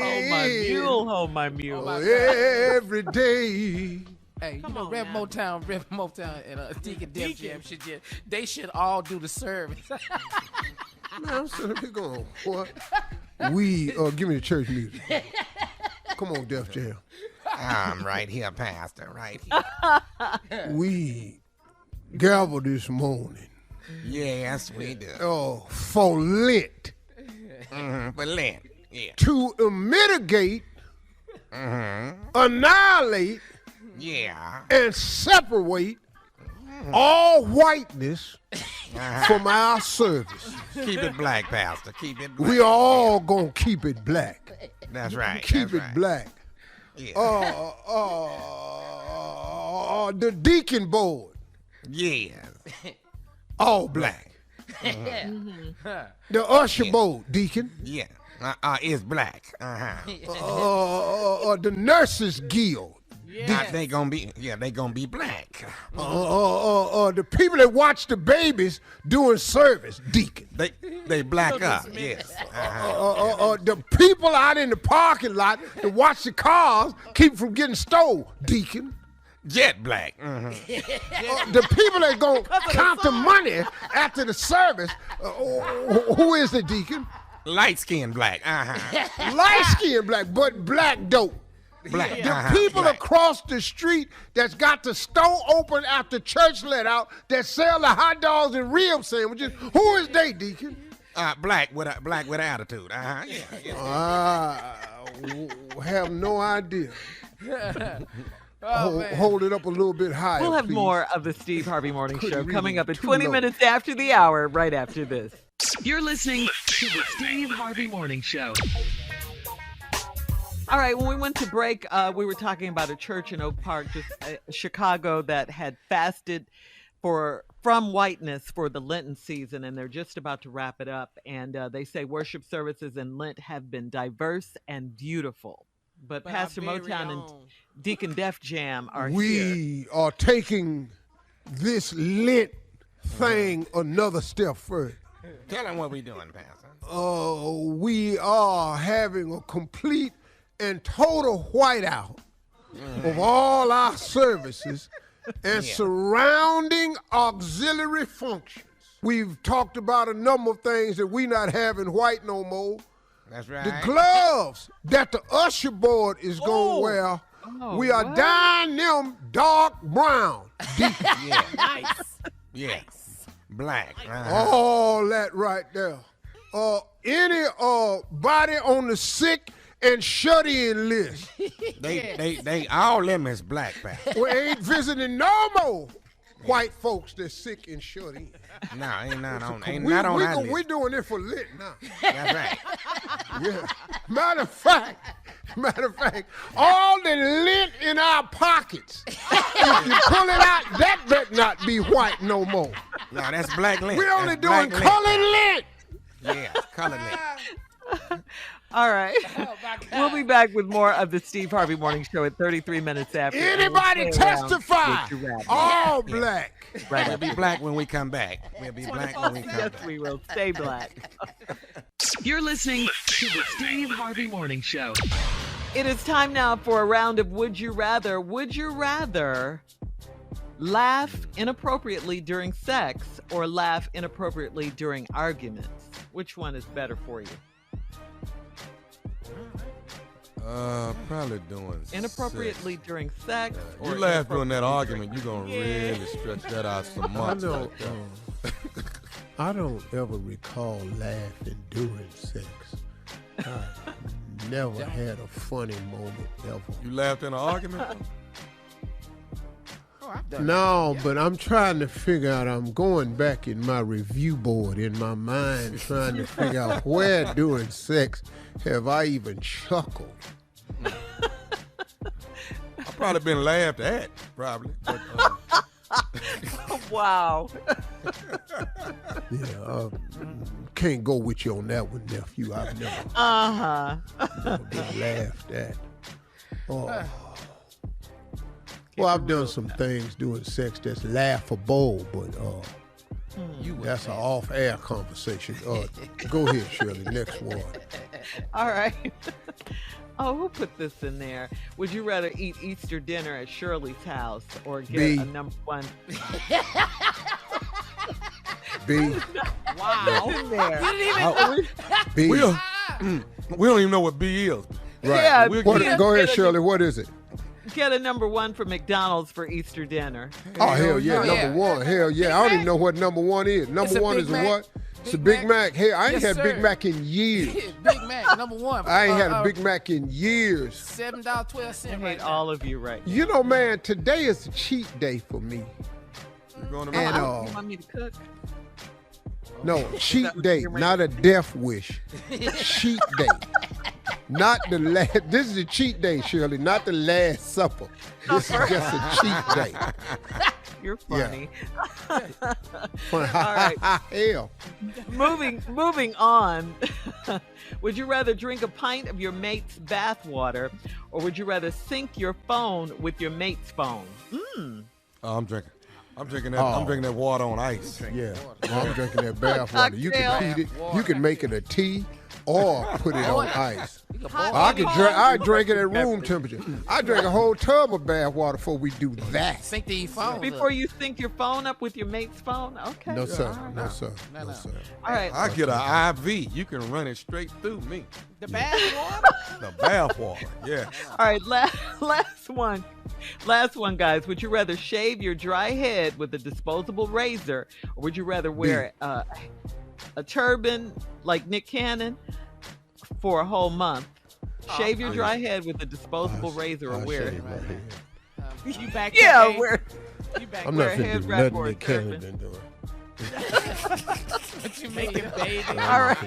Oh, my mule. Every day. Hey, you know, on Rev now. Motown, and Deacon Def Jam they should all do the service. Man, I'm sitting here going, what? Give me the church music. Come on, Def Jam. I'm right here, Pastor, right here. We gavel this morning. Yes, we do. For Lent For Lent. Yeah. to mitigate, annihilate, Yeah. and separate all whiteness from our service. Keep it black, Pastor. Keep it black. We all gonna keep it black. That's right. Keep that's it right. black. Yeah. The deacon board, Yes. all black. The usher board, deacon. Yeah. It's black. The nurses guild. They gonna be black. The people that watch the babies doing service, deacon. They black up. Yes. The people out in the parking lot that watch the cars keep from getting stole, deacon. Jet black. The people that gonna count the money after the service, who is the deacon? Light skin black. Light skinned black, but black dope. Black. The people black. across the street that's got the store open after church let out that sell the hot dogs and rib sandwiches, who is they, deacon? Black with attitude. Yeah. Have no idea. Hold it up a little bit higher. We'll have please. more of the Steve Harvey Morning Couldn't Show read coming it up at too 20 low. minutes after the hour, right after this. You're listening to the Steve Harvey Morning Show. All right, when we went to break, we were talking about a church in Oak Park, Chicago, that had fasted from whiteness for the Lenten season, and they're just about to wrap it up. And they say worship services in Lent have been diverse and beautiful. But Pastor Motown and Deacon Def Jam are here. We are taking this Lent thing another step further. Tell them what we doing, Pastor. We are having a complete and total whiteout of all our services and surrounding auxiliary functions. We've talked about a number of things that we not having white no more. That's right. The gloves that the usher board is going to wear, we are dyeing them dark brown. Yeah. Nice. Yes. Black. All that right there. Any body on the sick and shut-in list. They all them is black, Pastor. We ain't visiting no more. white folks that's sick and shut in. No, ain't not on We're list. doing it for lit now. That's right. Yeah. Matter of fact, all the lint in our pockets, if you pull it out, that better not be white no more. No, that's black lint. We're only That's doing black colored lint. Yeah, colored lint. All right. We'll be back with more of the Steve Harvey Morning Show at 33 minutes after. Anybody testify? All black. Right. We'll be black when we come back. We'll be black when we come Yes, back. we will. Stay black. You're listening to the Steve Harvey Morning Show. It is time now for a round of Would You Rather. Would you rather laugh inappropriately during sex or laugh inappropriately during arguments? Which one is better for you? Probably doing Inappropriately sex. during sex? You or laugh during that inappropriately argument, you're going to really stretch that out some months. I don't ever recall laughing during sex. I never had a funny moment ever. You laughed in an argument? No, but I'm trying to figure out, I'm going back in my review board in my mind, trying to figure out where during sex have I even chuckled. I've probably been laughed at, probably. But, Wow. Yeah, can't go with you on that one, nephew. I've never been laughed at. Oh. Well, I've done some things during sex that's laughable, but that's an off-air conversation. Go ahead, Shirley. Next one. All right. Oh, who put this in there? Would you rather eat Easter dinner at Shirley's house or get B. a number one? B. Wow. In there. B. we don't even know what B is. Right. Yeah, Go ahead, Shirley. What is it? Get a number one for McDonald's for Easter dinner. Oh, hell yeah. yeah. Number one. Hell yeah. I don't even know what number one is. Number one Big is Mac. what? It's a Big Mac. Hey, I ain't Yes, had Big sir. Mac in years. Big Mac, number one. I ain't had a Big Mac in years. $7.12 I hate right now. all of you right now. You know, man, today is a cheat day for me. You're going to And, You want me to cook? No, cheat day, not a death wish. Cheat day. Not the last. This is a cheat day, Shirley, not the Last Supper. This is just a cheat day. You're funny. All right. Hell. Moving on. Would you rather drink a pint of your mate's bathwater, or would you rather sync your phone with your mate's phone? I'm drinking that. I'm drinking that water on ice. Yeah, I'm drinking that bath water. You can heat it. You can make it a tea or put it on ice. I drink it at room temperature. I drink a whole tub of bath water before we do that. Sync these phones Before you sync your phone up with your mate's phone? Okay. No sir, All right. no sir, no sir. All right. I get an IV. You can run it straight through me. The bath water? The bath water. Yeah. All right, last one. Last one, guys. Would you rather shave your dry head with a disposable razor, or would you rather wear a turban like Nick Cannon for a whole month? Shave your dry head with a disposable razor, or wear it. You back Yeah, wear. I'm wear not a finna head do wrap nothing or a that Canada turban. been doing. What you making, baby? All right,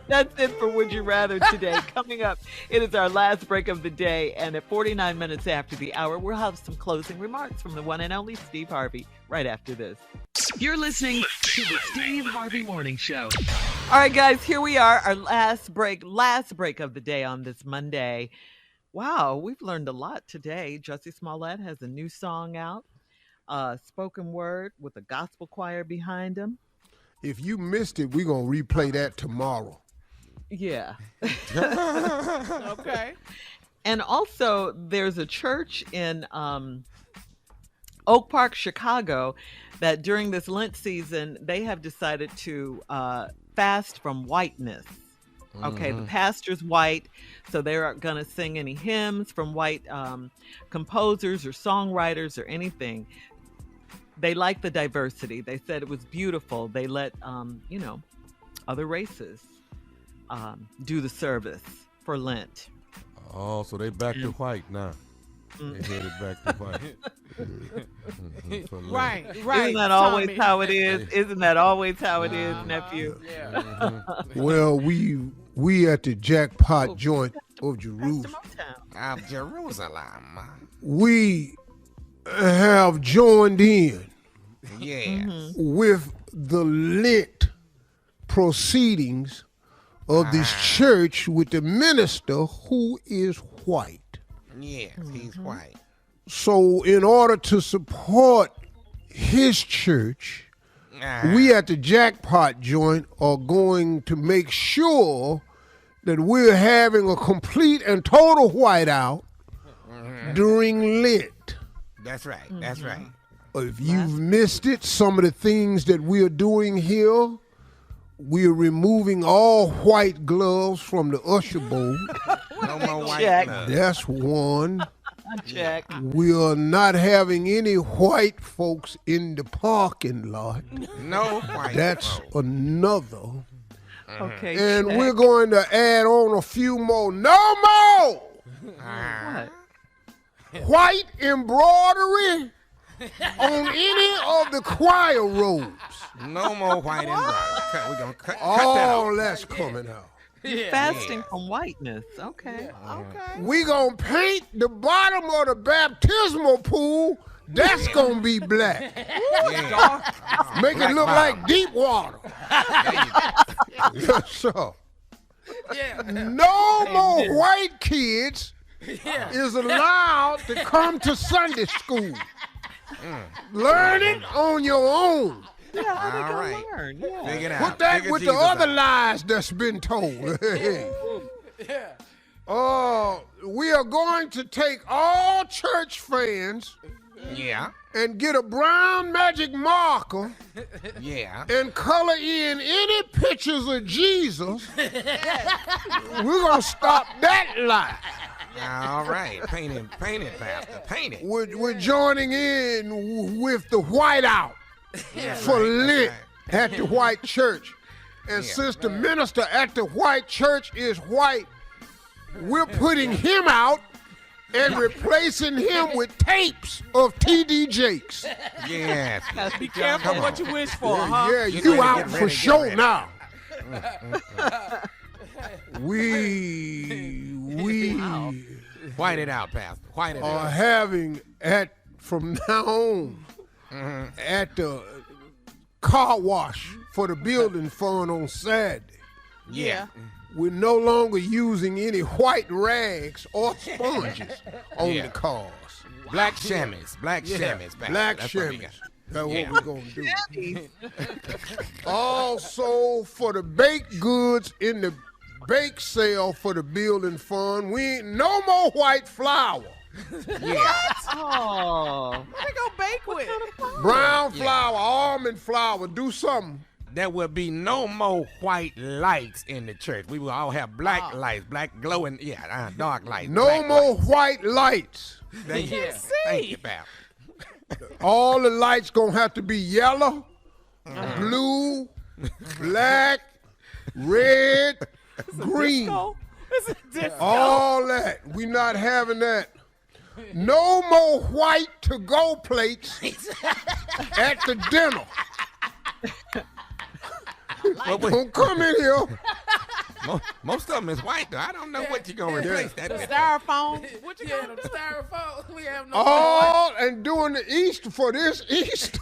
that's it for Would You Rather today. Coming up, it is our last break of the day, and at 49 minutes after the hour, we'll have some closing remarks from the one and only Steve Harvey right after this. You're listening to the Steve Harvey Morning Show. All right, guys, here we are, our last break of the day on this Monday. Wow, we've learned a lot today. Jussie Smollett has a new song out, spoken word with a gospel choir behind him. If you missed it, we're going to replay that tomorrow. Yeah. Okay. And also, there's a church in Oak Park, Chicago, that during this Lent season, they have decided to fast from whiteness. Okay, the pastor's white, so they're going to sing any hymns from white composers or songwriters or anything. They like the diversity. They said it was beautiful. They let, other races do the service for Lent. Oh, so they back to white now. They headed back to white. Right. Isn't that always how it is? Isn't that always how it is, nephew? Yeah. Well, we at the Jackpot joint of Jerusalem. Of Jerusalem. We have joined in Yes. with the lit proceedings of this church with the minister who is white. Yes, he's white. So in order to support his church, we at the Jackpot joint are going to make sure that we're having a complete and total whiteout during Lent. That's right. That's right. If you've missed it, some of the things that we are doing here, we're removing all white gloves from the usher bowl. No more white Check. gloves. That's one. Check. We are not having any white folks in the parking lot. No white That's gloves. another. Okay. And check. we're going to add on a few more. No more What? white embroidery on any of the choir robes. No more white and brown. We're going to cut that All out. that's coming out. Fasting from whiteness. Okay. We gonna paint the bottom of the baptismal pool. That's gonna be black. Yeah. Make it look like deep water. Yes, sir. No more white kids is allowed to come to Sunday school. Learn it on your own. Yeah, how they All gonna right. learn? Yeah. Figure it out. Put that Figure with the Jesus other out. lies that's been told. We are going to take all church fans Yeah. and get a brown magic marker Yeah. and color in any pictures of Jesus. We're going to stop that lie. All right. Paint it, Pastor. Paint it. We're joining in with the whiteout for Lent at the white church. And since the minister at the white church is white, we're putting him out and replacing him with tapes of T.D. Jakes. Yes. Be careful Come what on. you wish for, huh? Yeah, Get you ready, out get for ready, get sure ready. now. We White it out, Pastor. White it are out. having from now on at the car wash for the building fund on Saturday. Yeah. We're no longer using any white rags or sponges on Yeah. the cars. Black chamois. Black chamois, Pastor. Black That's what we chamois. got. That's Yeah. what we're going to do. Also, for the baked goods in the bake sale for the building fund, we ain't no more white flour. Yeah. Oh. What they gonna bake with? Brown flour, almond flour, do something. There will be no more white lights in the church. We will all have black lights, black glowing, dark lights. No black more lights. white lights. Thank you. Thank you, Pastor. All the lights gonna have to be yellow, blue, black, red, green. It's a disco. All that. We not having that. No more white to-go plates at the dinner. Don't come in here. Most of them is white, though. I don't know what you're going to replace that with. Styrofoam. What you Yeah, gonna the do? styrofoam. We have no. All and doing the Easter for this Easter.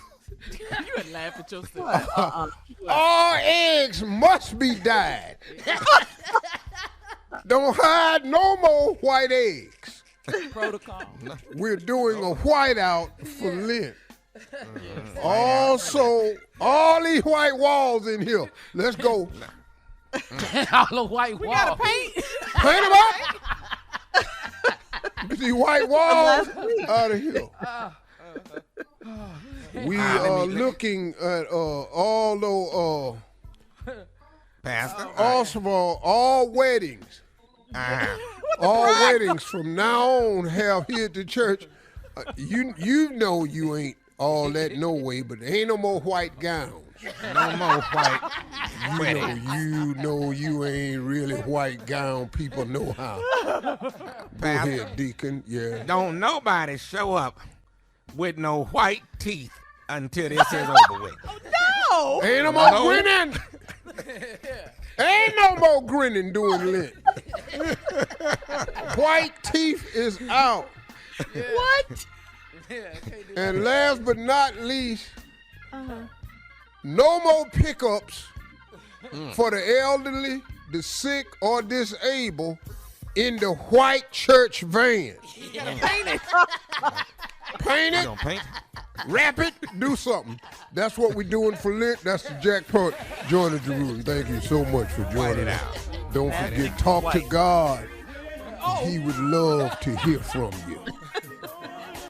You would laugh at yourself. All eggs must be dyed. Don't hide no more white eggs. Protocol. We're doing a whiteout for Lent. Also, all these white walls in here. Let's go. all the white We walls. gotta paint. Paint them up. Get these white walls out of here. We are looking at although Pastor. also all weddings. All weddings from now on have here at the church. You know you ain't all that no way, but there ain't no more white gowns. No more white You know you ain't really white gown people know how. Go ahead, Deacon. Yeah. Don't nobody show up with no white teeth until this is over with. No. Ain't no more grinning. Ain't no more grinning doing Lent. White teeth is out. Yeah. What? Yeah, I can't do And last but not least, no more pickups for the elderly, the sick, or disabled in the white church vans. Paint it. You gonna paint? Wrap it. Do something. That's what we're doing for Lent. That's the jackpot. Join the Jerusalem. Thank you so much for joining us. Don't forget, talk to God. He would love to hear from you.